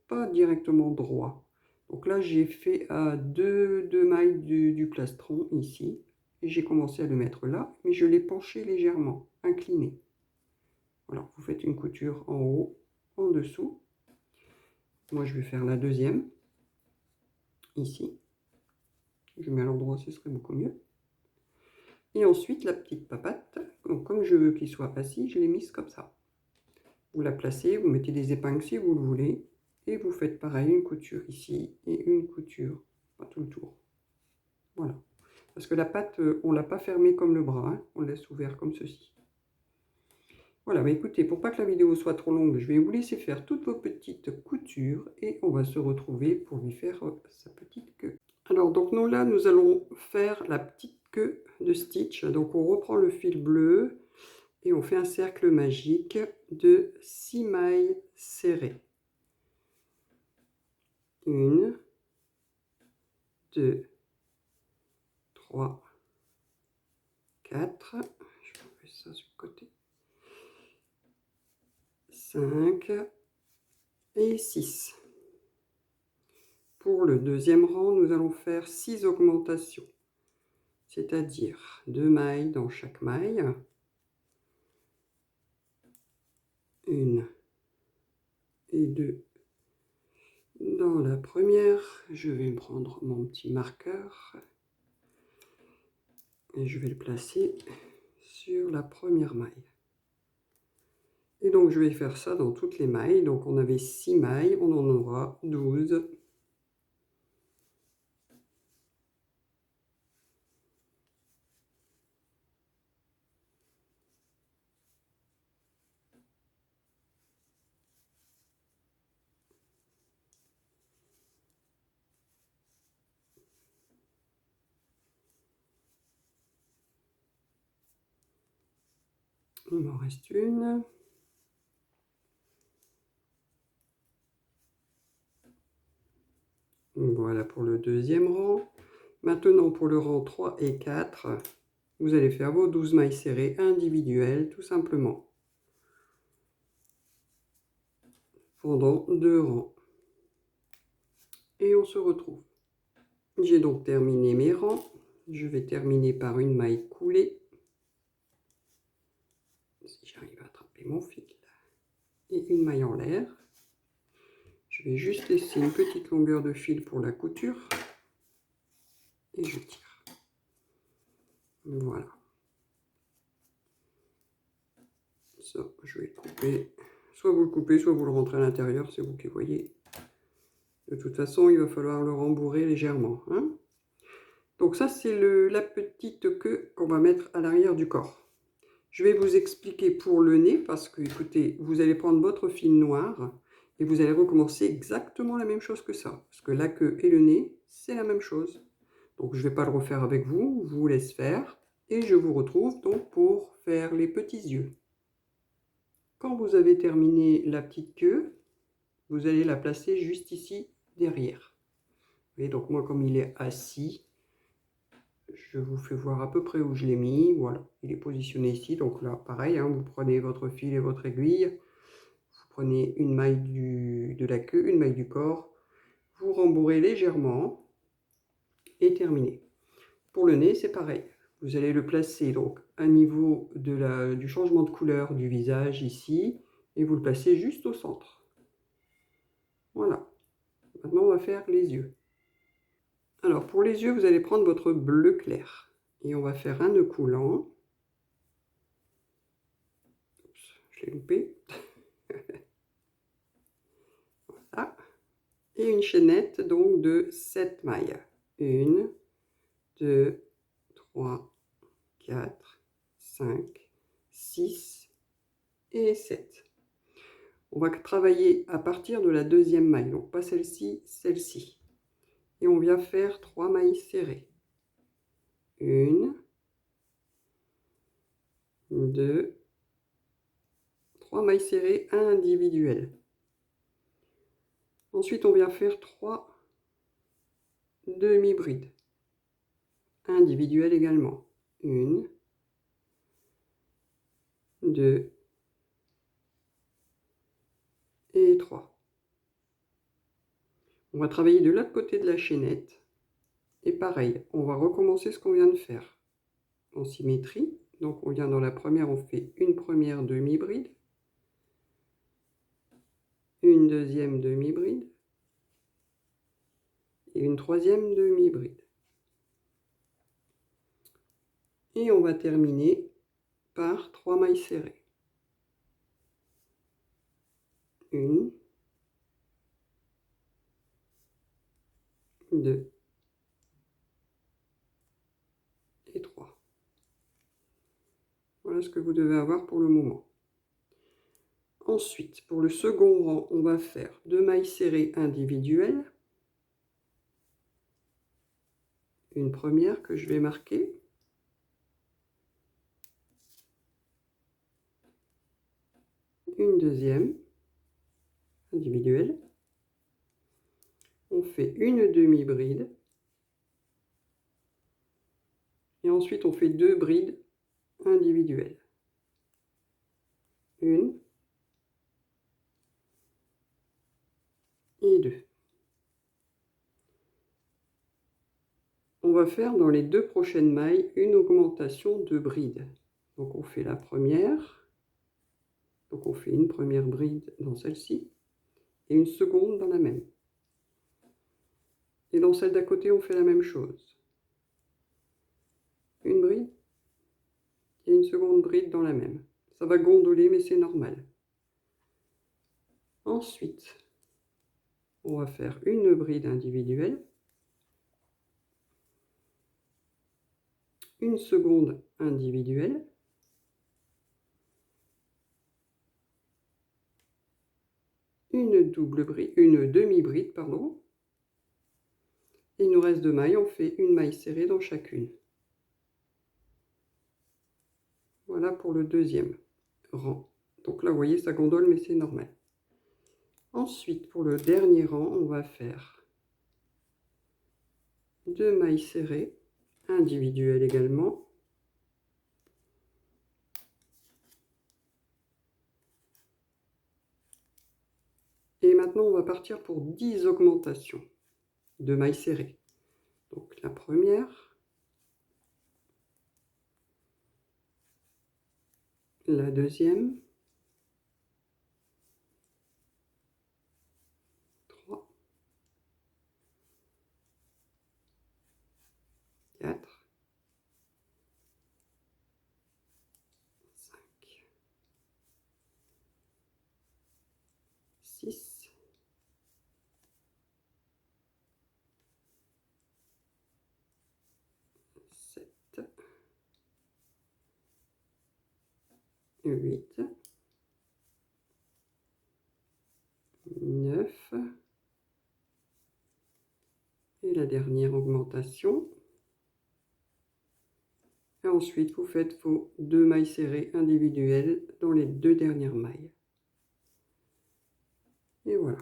pas directement droit. Donc là j'ai fait deux mailles du plastron ici, et j'ai commencé à le mettre là, mais je l'ai penché légèrement, incliné. Voilà, vous faites une couture en haut, en dessous. Moi je vais faire la deuxième, ici. Je mets à l'endroit, ce serait beaucoup mieux. Et ensuite, la petite papate, donc comme je veux qu'il soit assis, je l'ai mise comme ça. Vous la placez, vous mettez des épingles si vous le voulez, et vous faites pareil, une couture ici et une couture, pas tout le tour. Voilà. Parce que la patte, on ne l'a pas fermée comme le bras, hein, on le laisse ouvert comme ceci. Voilà, bah écoutez, pour pas que la vidéo soit trop longue, je vais vous laisser faire toutes vos petites coutures et on va se retrouver pour lui faire sa petite queue. Alors, donc nous là, nous allons faire la petite queue de Stitch. Donc, on reprend le fil bleu et on fait un cercle magique de 6 mailles serrées. 1, 2, 3, 4. Je vais enlever ça sur le côté. 5 et 6. Pour le deuxième rang, nous allons faire 6 augmentations, c'est-à-dire 2 mailles dans chaque maille. 1 et 2 dans la première. Je vais prendre mon petit marqueur et je vais le placer sur la première maille. Et donc je vais faire ça dans toutes les mailles. Donc on avait 6 mailles, on en aura 12. Il m'en reste une. Voilà pour le deuxième rang. Maintenant pour le rang 3 et 4, vous allez faire vos 12 mailles serrées individuelles tout simplement. Pendant 2 rangs. Et on se retrouve. J'ai donc terminé mes rangs. Je vais terminer par une maille coulée. Si j'arrive à attraper mon fil. Et une maille en l'air. Je vais juste laisser une petite longueur de fil pour la couture. Et je tire. Voilà. Ça, je vais le couper. Soit vous le coupez, soit vous le rentrez à l'intérieur, c'est vous qui voyez. De toute façon, il va falloir le rembourrer légèrement. Hein. Donc ça, c'est la petite queue qu'on va mettre à l'arrière du corps. Je vais vous expliquer pour le nez, parce que, écoutez, vous allez prendre votre fil noir et vous allez recommencer exactement la même chose que ça. Parce que la queue et le nez, c'est la même chose. Donc, je ne vais pas le refaire avec vous, je vous laisse faire. Et je vous retrouve donc pour faire les petits yeux. Quand vous avez terminé la petite queue, vous allez la placer juste ici, derrière. Vous voyez, donc moi, comme il est assis, je vous fais voir à peu près où je l'ai mis. Voilà, il est positionné ici. Donc là, pareil, hein, vous prenez votre fil et votre aiguille. Vous prenez une maille de la queue, une maille du corps. Vous rembourrez légèrement et terminez. Pour le nez, c'est pareil. Vous allez le placer donc à niveau du changement de couleur du visage ici. Et vous le placez juste au centre. Voilà. Maintenant, on va faire les yeux. Alors, pour les yeux, vous allez prendre votre bleu clair. Et on va faire un nœud coulant. Oups, je l'ai loupé. Voilà. Et une chaînette donc de 7 mailles. 1, 2, 3, 4, 5, 6 et 7. On va travailler à partir de la deuxième maille, donc pas celle-ci, celle-ci. Et on vient faire 3 mailles serrées. 1, 2, 3 mailles serrées individuelles. Ensuite, on vient faire 3 demi-brides. Individuelles également. 1, 2 et 3. On va travailler de l'autre côté de la chaînette. Et pareil, on va recommencer ce qu'on vient de faire en symétrie. Donc on vient dans la première, on fait une première demi-bride, une deuxième demi-bride et une troisième demi-bride. Et on va terminer par 3 mailles serrées. 1, 2 et 3. Voilà ce que vous devez avoir pour le moment. Ensuite, pour le second rang, on va faire 2 mailles serrées individuelles. Une première que je vais marquer. Une deuxième individuelle. On fait une demi-bride Et ensuite, on fait 2 brides individuelles. 1 et 2. On va faire dans les 2 prochaines mailles une augmentation de bride. Donc on fait la première, donc on fait une première bride dans celle-ci et une seconde dans la même. Et dans celle d'à côté, on fait la même chose. Une bride et une seconde bride dans la même. Ça va gondoler, mais c'est normal. Ensuite, on va faire une bride individuelle, une seconde individuelle, une demi-bride, pardon. Et il nous reste 2 mailles, on fait une maille serrée dans chacune. Voilà pour le deuxième rang. Donc là, vous voyez, ça gondole, mais c'est normal. Ensuite, pour le dernier rang, on va faire 2 mailles serrées, individuelles également. Et maintenant, on va partir pour 10 augmentations de mailles serrées. Donc la première, la deuxième, 3, 4, 5, 6, 7, 8, 9, et la dernière augmentation. Et ensuite, vous faites vos 2 mailles serrées individuelles dans les 2 dernières mailles. Et voilà.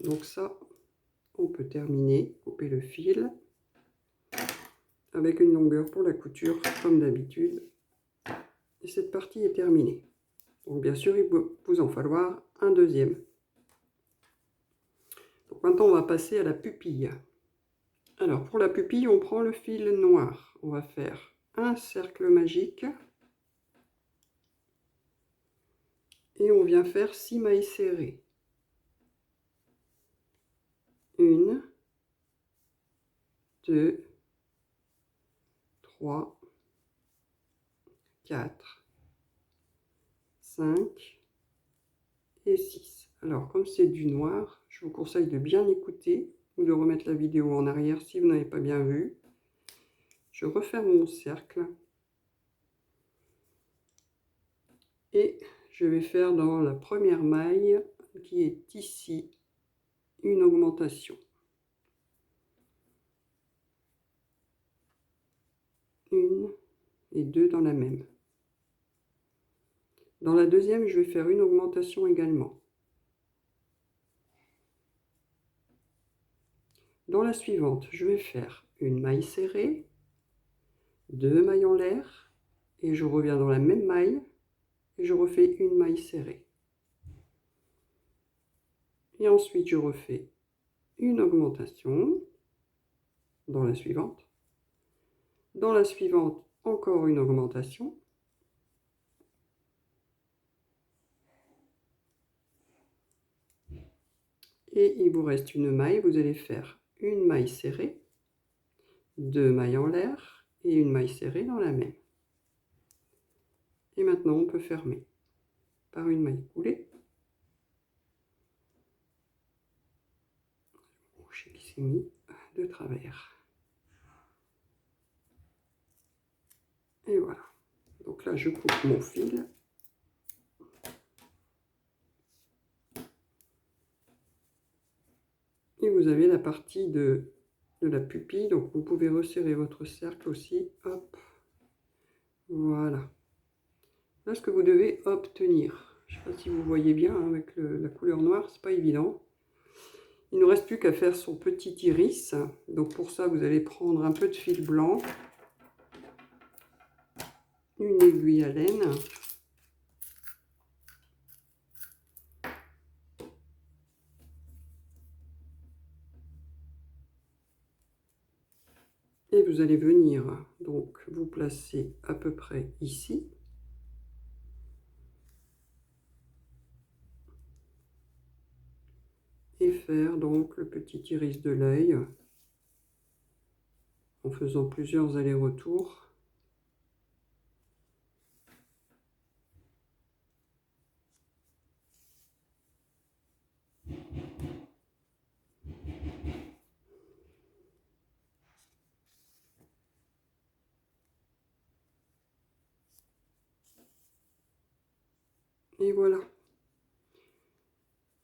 Donc ça, on peut terminer, couper le fil avec une longueur pour la couture, comme d'habitude. Et cette partie est terminée. Donc bien sûr, il peut vous en falloir un deuxième. Donc maintenant, on va passer à la pupille. Alors, pour la pupille, on prend le fil noir. On va faire un cercle magique. Et on vient faire 6 mailles serrées. 1, 2, 3, 4, 5 et 6. Alors, comme c'est du noir, je vous conseille de bien écouter ou de remettre la vidéo en arrière si vous n'avez pas bien vu. Je referme mon cercle et je vais faire dans la première maille qui est ici une augmentation. 1 et 2 dans la même. Dans la deuxième, je vais faire une augmentation également. Dans la suivante, je vais faire une maille serrée, 2 mailles en l'air, et je reviens dans la même maille, et je refais une maille serrée. Et ensuite, je refais une augmentation dans la suivante. Dans la suivante, encore une augmentation. Et il vous reste une maille, vous allez faire une maille serrée, 2 mailles en l'air et une maille serrée dans la même. Et maintenant, on peut fermer par une maille coulée. Crochet qui s'est mis de travers. Et voilà. Donc là, je coupe mon fil. Et vous avez la partie de la pupille. Donc vous pouvez resserrer votre cercle aussi. Hop. Voilà. Là, ce que vous devez obtenir. Je ne sais pas si vous voyez bien hein, avec la couleur noire, c'est pas évident. Il ne nous reste plus qu'à faire son petit iris. Donc pour ça, vous allez prendre un peu de fil blanc. une aiguille à laine. Et vous allez venir donc vous placer à peu près ici. Et faire donc le petit iris de l'œil en faisant plusieurs allers-retours. Et voilà.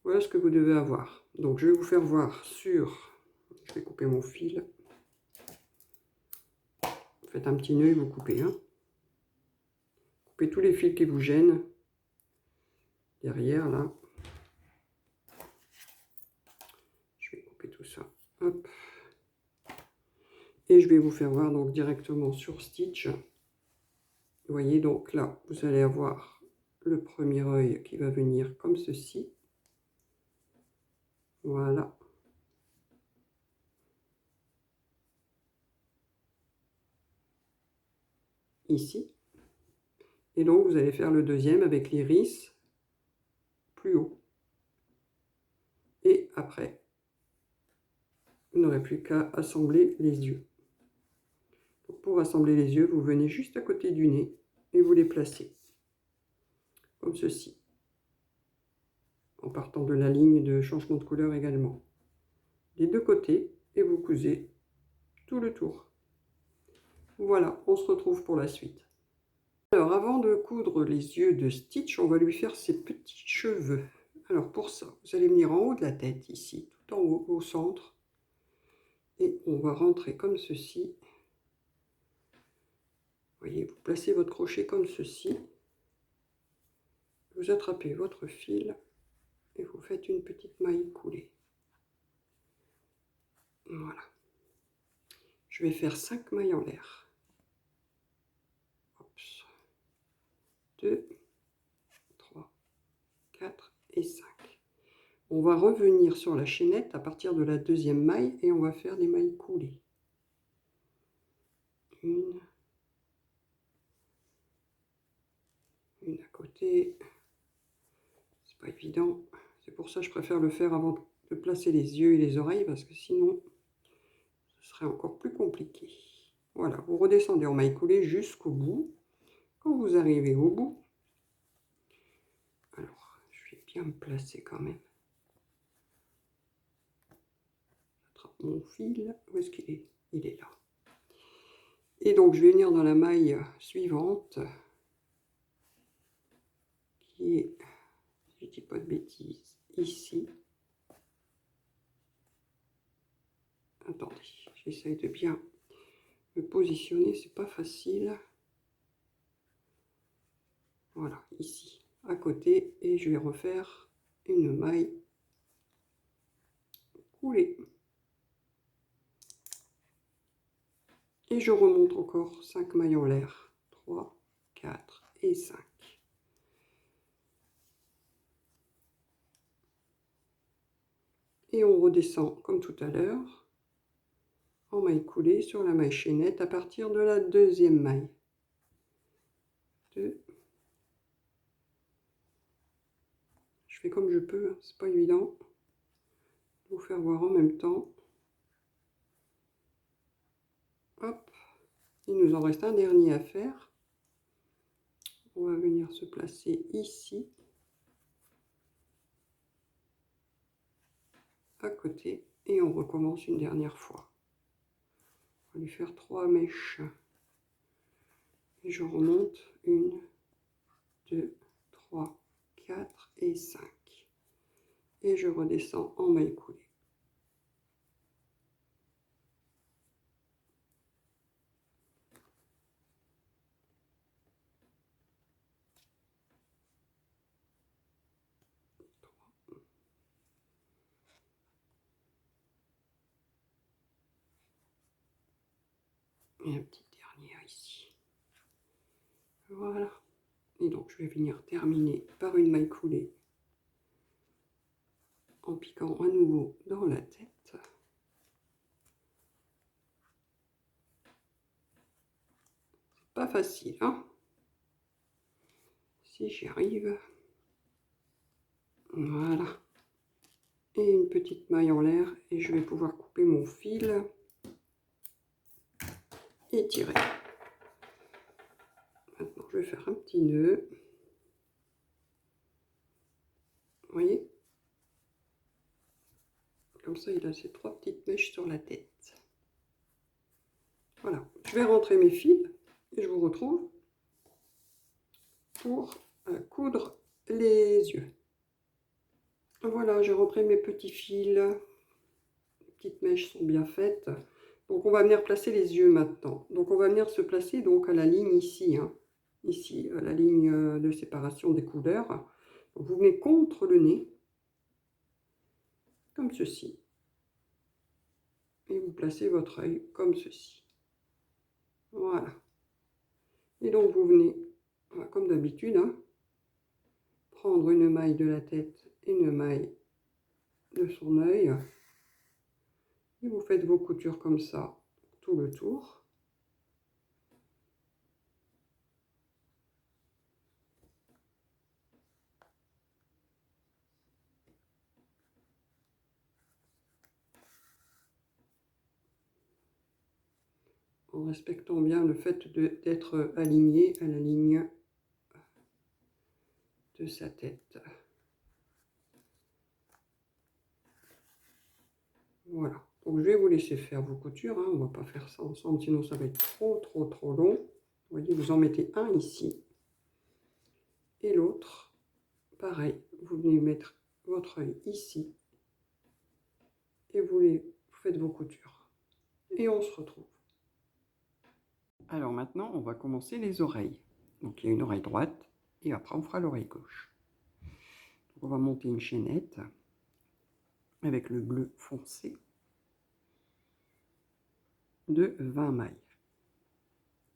Voilà ce que vous devez avoir. Donc je vais vous faire voir sur... Je vais couper mon fil. Vous faites un petit nœud et vous coupez. Hein. Coupez tous les fils qui vous gênent. Derrière là. Je vais couper tout ça. Hop. Et je vais vous faire voir donc directement sur Stitch. Vous voyez donc là, vous allez avoir le premier œil qui va venir comme ceci. Voilà. Ici. Et donc vous allez faire le deuxième avec l'iris plus haut. Et après, vous n'aurez plus qu'à assembler les yeux. Donc pour assembler les yeux, vous venez juste à côté du nez et vous les placez. Comme ceci. En partant de la ligne de changement de couleur également. Les deux côtés et vous cousez tout le tour. Voilà, on se retrouve pour la suite. Alors avant de coudre les yeux de Stitch, on va lui faire ses petits cheveux. Alors pour ça, vous allez venir en haut de la tête, ici, tout en haut, au centre. Et on va rentrer comme ceci. Vous voyez, vous placez votre crochet comme ceci. Vous attrapez votre fil et vous faites une petite maille coulée. Voilà. Je vais faire 5 mailles en l'air. 2, 3, 4 et 5. On va revenir sur la chaînette à partir de la deuxième maille et on va faire des mailles coulées. Une à côté. C'est pas évident. C'est pour ça que je préfère le faire avant de placer les yeux et les oreilles parce que sinon, ce serait encore plus compliqué. Voilà, vous redescendez en maille coulée jusqu'au bout. Quand vous arrivez au bout, alors je vais bien me placer quand même. J'attrape mon fil. Où est-ce qu'il est? Il est là. Et donc je vais venir dans la maille suivante, qui est, si je dis pas de bêtises, ici. Attendez, j'essaye de bien me positionner, c'est pas facile. Voilà, ici, à côté, et je vais refaire une maille coulée. Et je remonte encore 5 mailles en l'air. 3, 4 et 5. Et on redescend comme tout à l'heure en maille coulée sur la maille chaînette à partir de la deuxième maille. 2. Je fais comme je peux, hein, c'est pas évident. Vous faire voir en même temps. Hop, il nous en reste un dernier à faire. On va venir se placer ici, à côté, et on recommence une dernière fois. On va lui faire 3 mèches. Et je remonte 1, 2, 3, 4 et 5. Et je redescends en maille coulée. Et un petit dernier ici. Voilà. Et donc, je vais venir terminer par une maille coulée en piquant à nouveau dans la tête. C'est pas facile, hein? Si j'y arrive. Voilà. Et une petite maille en l'air et je vais pouvoir couper mon fil et tirer. Maintenant, je vais faire un petit nœud. Vous voyez? Comme ça, il a ces 3 petites mèches sur la tête. Voilà. Je vais rentrer mes fils et je vous retrouve pour coudre les yeux. Voilà, j'ai rentré mes petits fils. Les petites mèches sont bien faites. Donc, on va venir placer les yeux maintenant. Donc, on va venir se placer donc à la ligne ici, hein. Ici, à la ligne de séparation des couleurs. Donc, vous venez contre le nez, comme ceci. Et vous placez votre œil comme ceci. Voilà. Et donc, vous venez, comme d'habitude, hein, prendre une maille de la tête et une maille de son œil. Et vous faites vos coutures comme ça, tout le tour. En respectant bien le fait d'être aligné à la ligne de sa tête. Voilà. Donc je vais vous laisser faire vos coutures, hein. On ne va pas faire ça ensemble, sinon ça va être trop long. Vous voyez, vous en mettez un ici. Et l'autre, pareil, vous venez mettre votre œil ici. Et vous faites vos coutures. Et on se retrouve. Alors maintenant, on va commencer les oreilles. Donc il y a une oreille droite, et après on fera l'oreille gauche. Donc, on va monter une chaînette avec le bleu foncé de 20 mailles.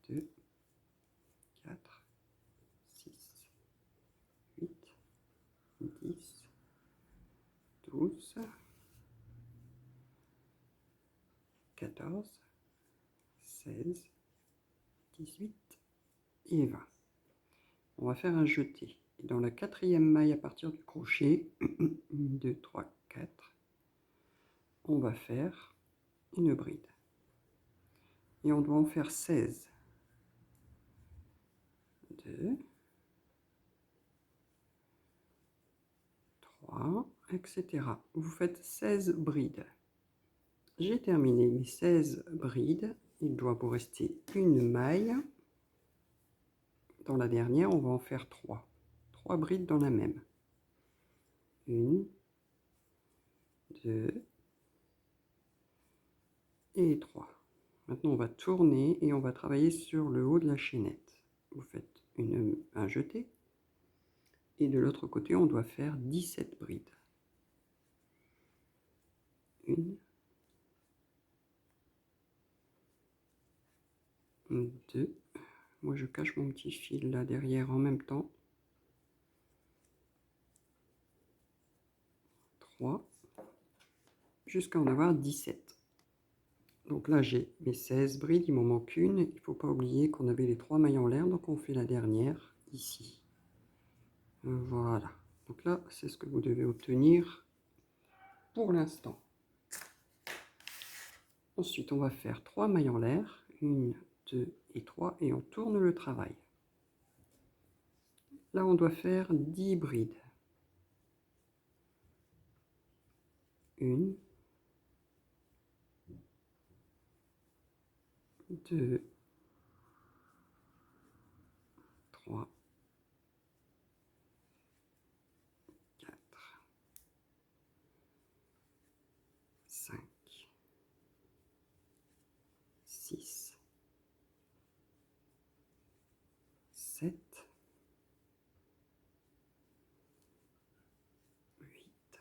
2, 4, 6, 8, 10, 12, 14, 16, 18 et 20. On va faire un jeté. Et dans la 4e maille à partir du crochet, 1, 2, 3, 4, on va faire une bride. Et on doit en faire 16. 2, 3, etc. Vous faites 16 brides. J'ai terminé mes 16 brides. Il doit vous rester une maille. Dans la dernière, on va en faire 3. 3 brides dans la même. 1, 2 et 3. Maintenant, on va tourner et on va travailler sur le haut de la chaînette. Vous faites un jeté. Et de l'autre côté, on doit faire 17 brides. 1, 2. Moi, je cache mon petit fil là derrière en même temps. 3. Jusqu'à en avoir 17. Donc là, j'ai mes 16 brides, il m'en manque une. Il ne faut pas oublier qu'on avait les 3 mailles en l'air, donc on fait la dernière ici. Voilà. Donc là, c'est ce que vous devez obtenir pour l'instant. Ensuite, on va faire 3 mailles en l'air. 1, 2 et 3, et on tourne le travail. Là, on doit faire 10 brides. 1, 2, 3, 4, 5, 6, 7, 8,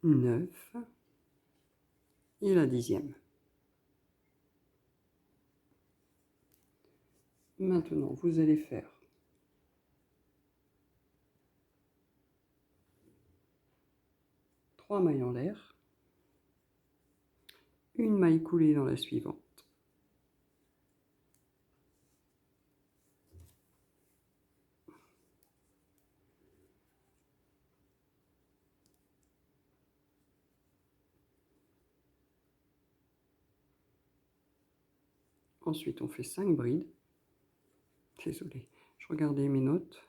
9 et la 10e. Maintenant, vous allez faire 3 mailles en l'air, une maille coulée dans la suivante, ensuite on fait 5 brides. Désolée, je regardais mes notes.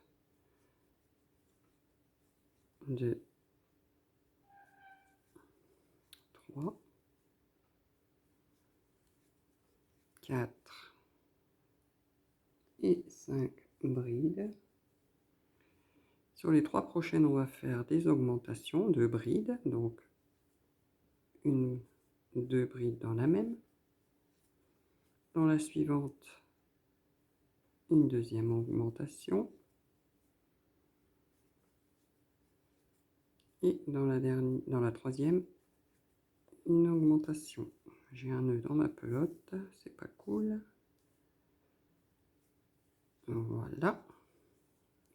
2, 3, 4 et 5 brides. Sur les 3 prochaines, on va faire des augmentations de brides, donc 2 brides dans la même. Dans la suivante, une deuxième augmentation. Et dans la troisième, une augmentation. J'ai un nœud dans ma pelote, c'est pas cool. Voilà.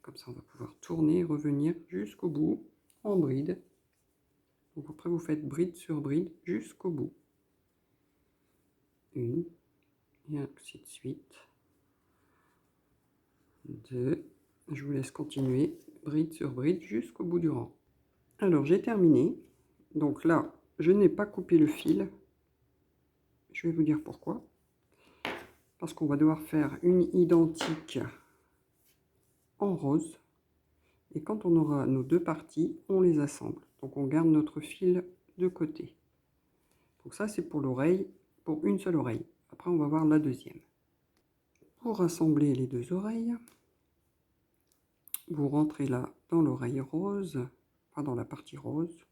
Comme ça, on va pouvoir tourner et revenir jusqu'au bout en bride. Donc après, vous faites bride sur bride jusqu'au bout. Une, et ainsi de suite. 2, je vous laisse continuer, bride sur bride jusqu'au bout du rang. Alors, j'ai terminé. Donc là, je n'ai pas coupé le fil. Je vais vous dire pourquoi. Parce qu'on va devoir faire une identique en rose. Et quand on aura nos 2 parties, on les assemble. Donc on garde notre fil de côté. Donc ça, c'est pour l'oreille, pour une seule oreille. Après, on va voir la deuxième. Pour assembler les 2 oreilles, vous rentrez là dans l'oreille rose, enfin dans la partie rose,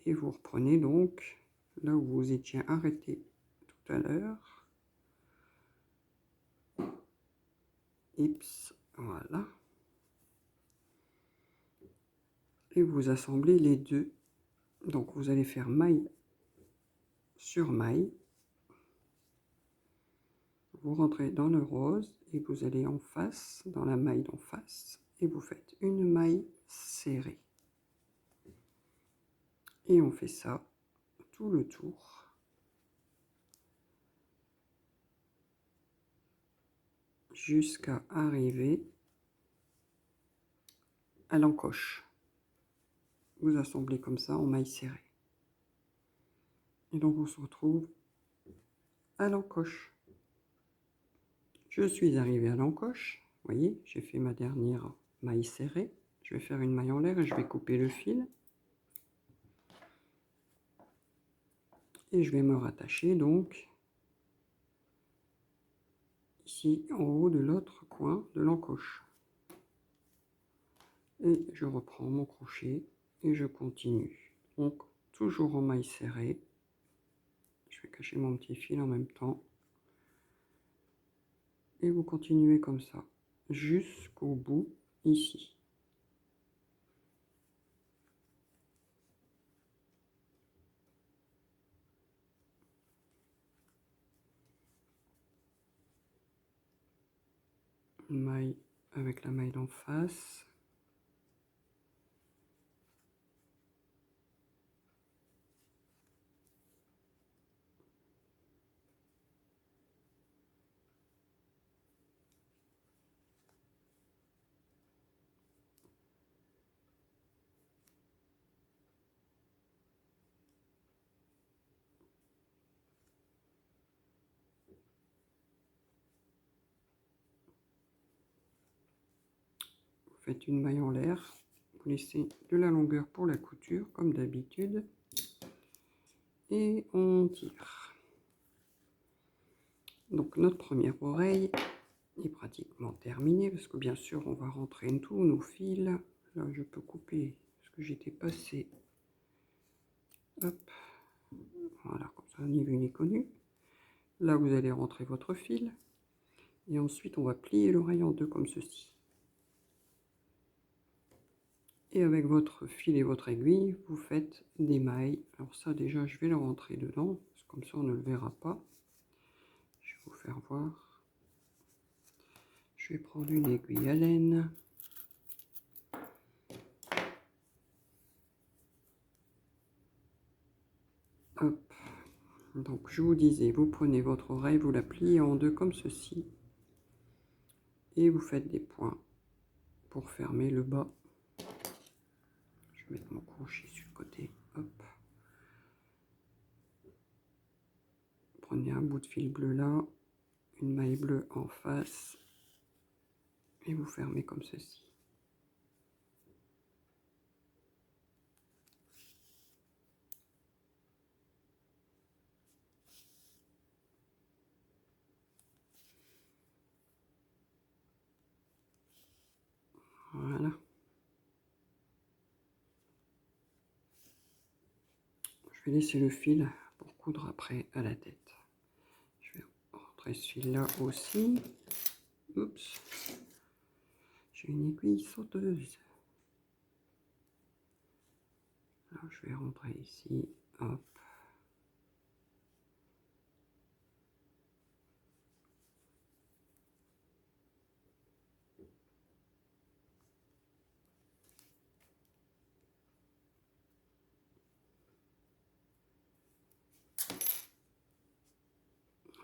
et vous reprenez donc là où vous étiez arrêté tout à l'heure. Ips, voilà. Et vous assemblez les 2. Donc vous allez faire maille sur maille. Vous rentrez dans le rose et vous allez en face, dans la maille d'en face, et vous faites une maille serrée. Et on fait ça tout le tour. Jusqu'à arriver à l'encoche. Vous assemblez comme ça en maille serrée. Et donc on se retrouve à l'encoche. Je suis arrivée à l'encoche. Vous voyez, j'ai fait ma dernière maille serrée. Je vais faire une maille en l'air et je vais couper le fil. Et je vais me rattacher donc ici en haut de l'autre coin de l'encoche. Et je reprends mon crochet et je continue. Donc toujours en maille serrée. Je vais cacher mon petit fil en même temps. Et vous continuez comme ça jusqu'au bout ici. Une maille avec la maille d'en face. Faites une maille en l'air, vous laissez de la longueur pour la couture comme d'habitude et on tire. Donc notre première oreille est pratiquement terminée parce que bien sûr on va rentrer tous nos fils. Là je peux couper ce que j'étais passé. Hop, voilà, comme ça ni vu ni connu. Là vous allez rentrer votre fil et ensuite on va plier l'oreille en 2 comme ceci. Et avec votre fil et votre aiguille, vous faites des mailles. Alors ça déjà, je vais le rentrer dedans, parce que comme ça on ne le verra pas. Je vais vous faire voir. Je vais prendre une aiguille à laine. Hop. Donc je vous disais, vous prenez votre oreille, vous la pliez en deux comme ceci. Et vous faites des points pour fermer le bas. Je vais mettre mon crochet sur le côté. Hop. Prenez un bout de fil bleu là, une maille bleue en face. Et vous fermez comme ceci. Voilà. Je vais laisser le fil pour coudre après à la tête. Je vais rentrer ce fil là aussi. Oups. J'ai une aiguille sauteuse. Alors je vais rentrer ici. Hop.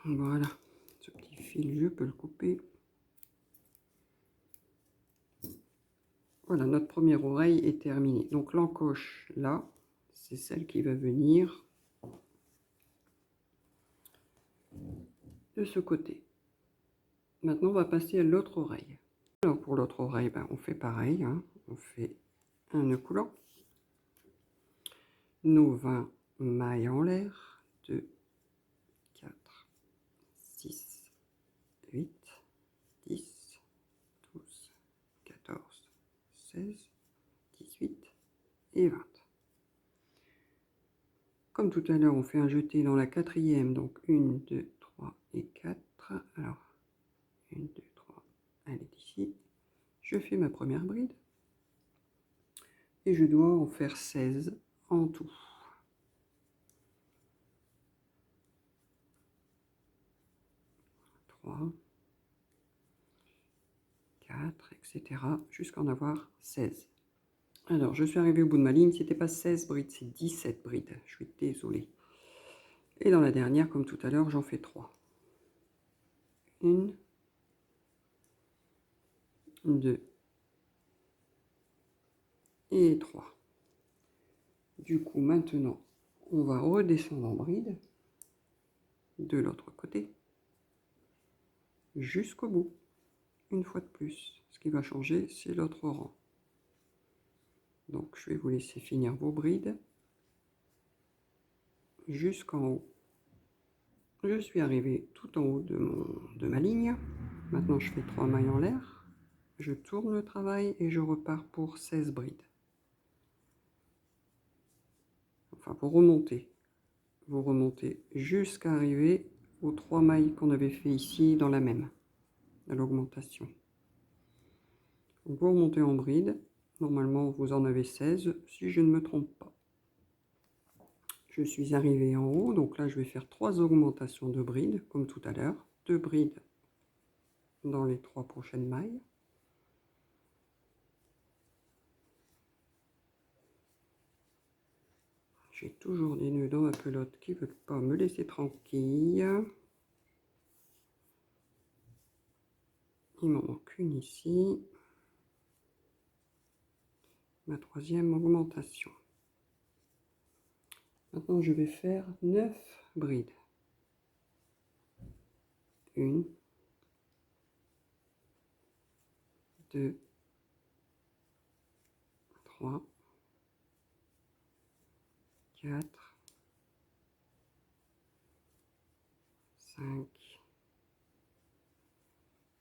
Voilà. Ce petit fil, je peux le couper. Voilà, notre première oreille est terminée. Donc l'encoche là, c'est celle qui va venir de ce côté. Maintenant, on va passer à l'autre oreille. Alors pour l'autre oreille, ben, on fait pareil. Hein. On fait un nœud coulant. Nos 20 mailles en l'air. 2, 4, 6, 8, 10, 12, 14, 16, 18 et 20. Comme tout à l'heure, on fait un jeté dans la quatrième. Donc 1, 2, 3 et 4. Alors, 1, 2, 3, elle est ici. Je fais ma première bride. Et je dois en faire 16 en tout. 3, 4, etc. jusqu'à en avoir 16. Alors, je suis arrivée au bout de ma ligne. C'était pas 16 brides, c'est 17 brides. Je suis désolée. Et dans la dernière, comme tout à l'heure, j'en fais 3. 1, 2 et 3. Du coup, maintenant, on va redescendre en bride de l'autre côté jusqu'au bout. Une fois de plus. Ce qui va changer, c'est l'autre rang. Donc, je vais vous laisser finir vos brides jusqu'en haut. Je suis arrivée tout en haut de ma ligne. Maintenant, je fais 3 mailles en l'air. Je tourne le travail et je repars pour 16 brides. Enfin, pour remonter. Vous remontez jusqu'à arriver aux 3 mailles qu'on avait fait ici dans la même, à l'augmentation. Donc, vous remontez en bride. Normalement, vous en avez 16, si je ne me trompe pas. Je suis arrivée en haut, donc là, je vais faire 3 augmentations de brides, comme tout à l'heure. 2 brides dans les 3 prochaines mailles. J'ai toujours des nœuds dans ma pelote qui ne veulent pas me laisser tranquille. Il m'en manque une ici. Ma 3e augmentation. Maintenant, je vais faire 9 brides. 1, 2, 3, 4, 5,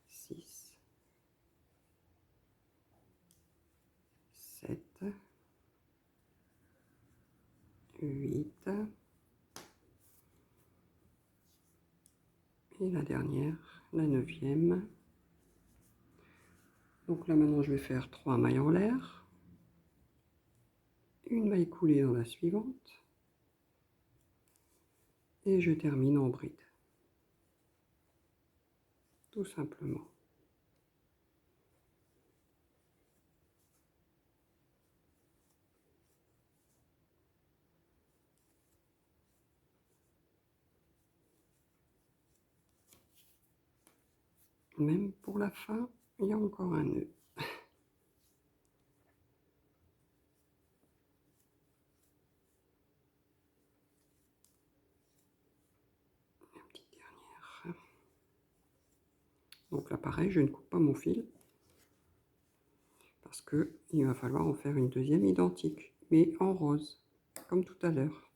6, 7, 8, et la dernière, la 9e. Donc là maintenant je vais faire 3 mailles en l'air, une maille coulée dans la suivante, et je termine en bride. Tout simplement. même pour la fin, il y a encore un nœud. La petite dernière. Donc là, pareil, je ne coupe pas mon fil parce que il va falloir en faire une deuxième identique, mais en rose, comme tout à l'heure.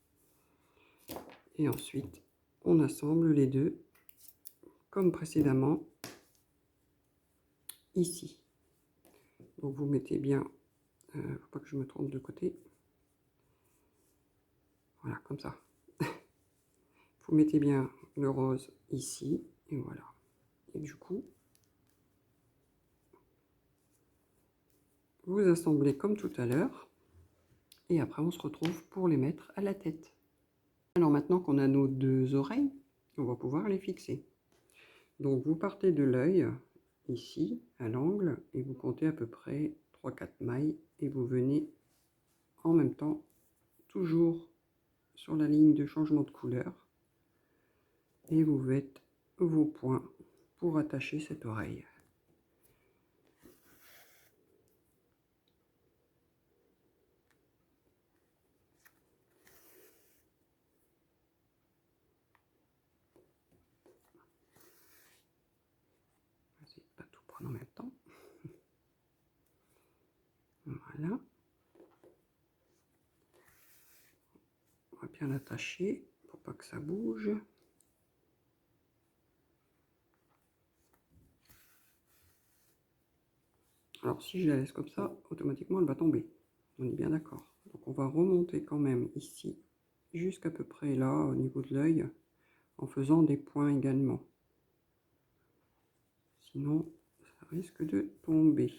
Et ensuite, on assemble les deux comme précédemment ici. Donc vous mettez bien, faut pas que je me trompe de côté. Voilà, comme ça. Vous mettez bien le rose ici, et voilà. Et du coup, vous assemblez comme tout à l'heure, et après on se retrouve pour les mettre à la tête. Alors maintenant qu'on a nos deux oreilles, on va pouvoir les fixer. Donc vous partez de l'œil, ici, à l'angle, et vous comptez à peu près 3-4 mailles, et vous venez en même temps, toujours sur la ligne de changement de couleur, et vous faites vos points pour attacher cette oreille. Essayez de pas tout prendre en même temps. Voilà. On va bien l'attacher pour pas que ça bouge. Alors si je la laisse comme ça, automatiquement elle va tomber. On est bien d'accord. Donc on va remonter quand même ici, jusqu'à peu près là, au niveau de l'œil, en faisant des points également. Sinon, ça risque de tomber.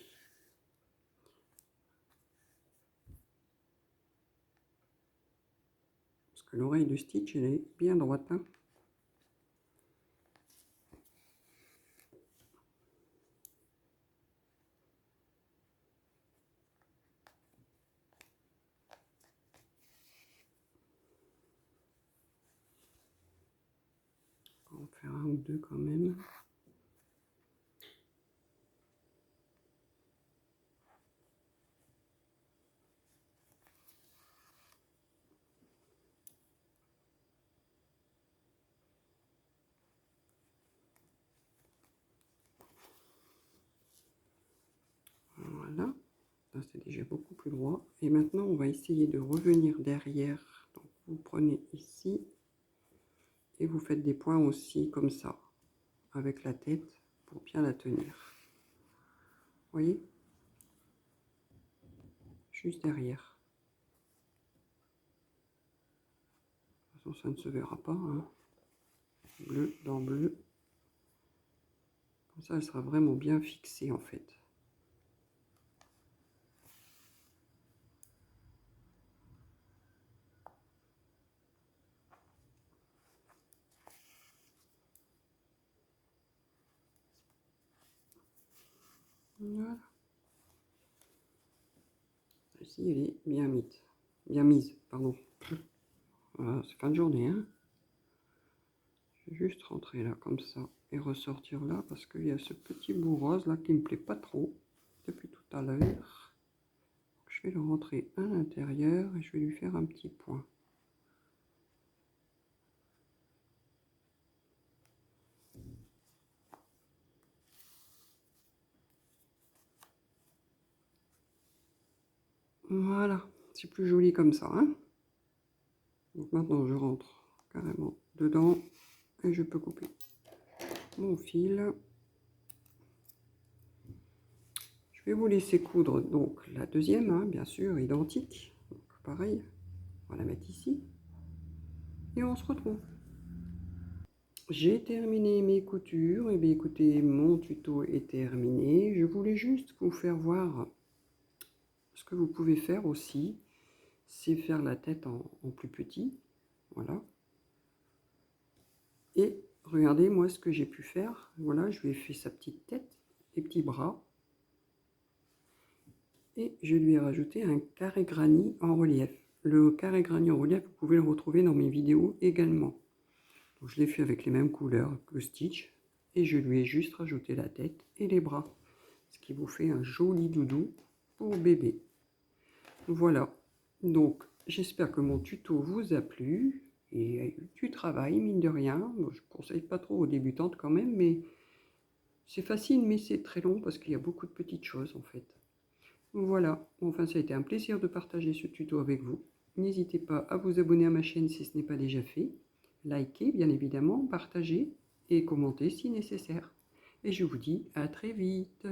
Parce que l'oreille de Stitch, elle est bien droite. Hein. On va en faire un ou deux quand même. Voilà, ça c'est déjà beaucoup plus droit. Et maintenant, on va essayer de revenir derrière. Donc, vous prenez ici et vous faites des points aussi comme ça, avec la tête pour bien la tenir. Vous voyez? Juste derrière. De toute façon, ça ne se verra pas. Hein. Bleu dans bleu. Comme ça, elle sera vraiment bien fixée en fait. Voilà. Celle-ci, elle est bien mise. Bien mise, pardon. Voilà, c'est fin de journée. Hein. Je vais juste rentrer là, comme ça, et ressortir là, parce qu'il y a ce petit bout rose là qui me plaît pas trop, depuis tout à l'heure. Je vais le rentrer à l'intérieur et je vais lui faire un petit point. Voilà, c'est plus joli comme ça. Hein. Donc maintenant je rentre carrément dedans et je peux couper mon fil. Je vais vous laisser coudre donc la deuxième, hein, bien sûr, identique. Donc, pareil, on va la mettre ici et on se retrouve. J'ai terminé mes coutures. Et bien écoutez, mon tuto est terminé. Je voulais juste vous faire voir ce que vous pouvez faire aussi, c'est faire la tête en plus petit. Voilà. Et regardez moi ce que j'ai pu faire. Voilà, je lui ai fait sa petite tête, les petits bras. Et je lui ai rajouté un carré granit en relief. Le carré granit en relief, vous pouvez le retrouver dans mes vidéos également. Donc, je l'ai fait avec les mêmes couleurs que Stitch. et je lui ai juste rajouté la tête et les bras, ce qui vous fait un joli doudou pour bébé. Voilà, donc j'espère que mon tuto vous a plu et du travail, mine de rien. Bon, je ne conseille pas trop aux débutantes quand même, mais c'est facile, mais c'est très long parce qu'il y a beaucoup de petites choses en fait. Voilà, enfin ça a été un plaisir de partager ce tuto avec vous. N'hésitez pas à vous abonner à ma chaîne si ce n'est pas déjà fait, liker bien évidemment, partager et commenter si nécessaire. Et je vous dis à très vite.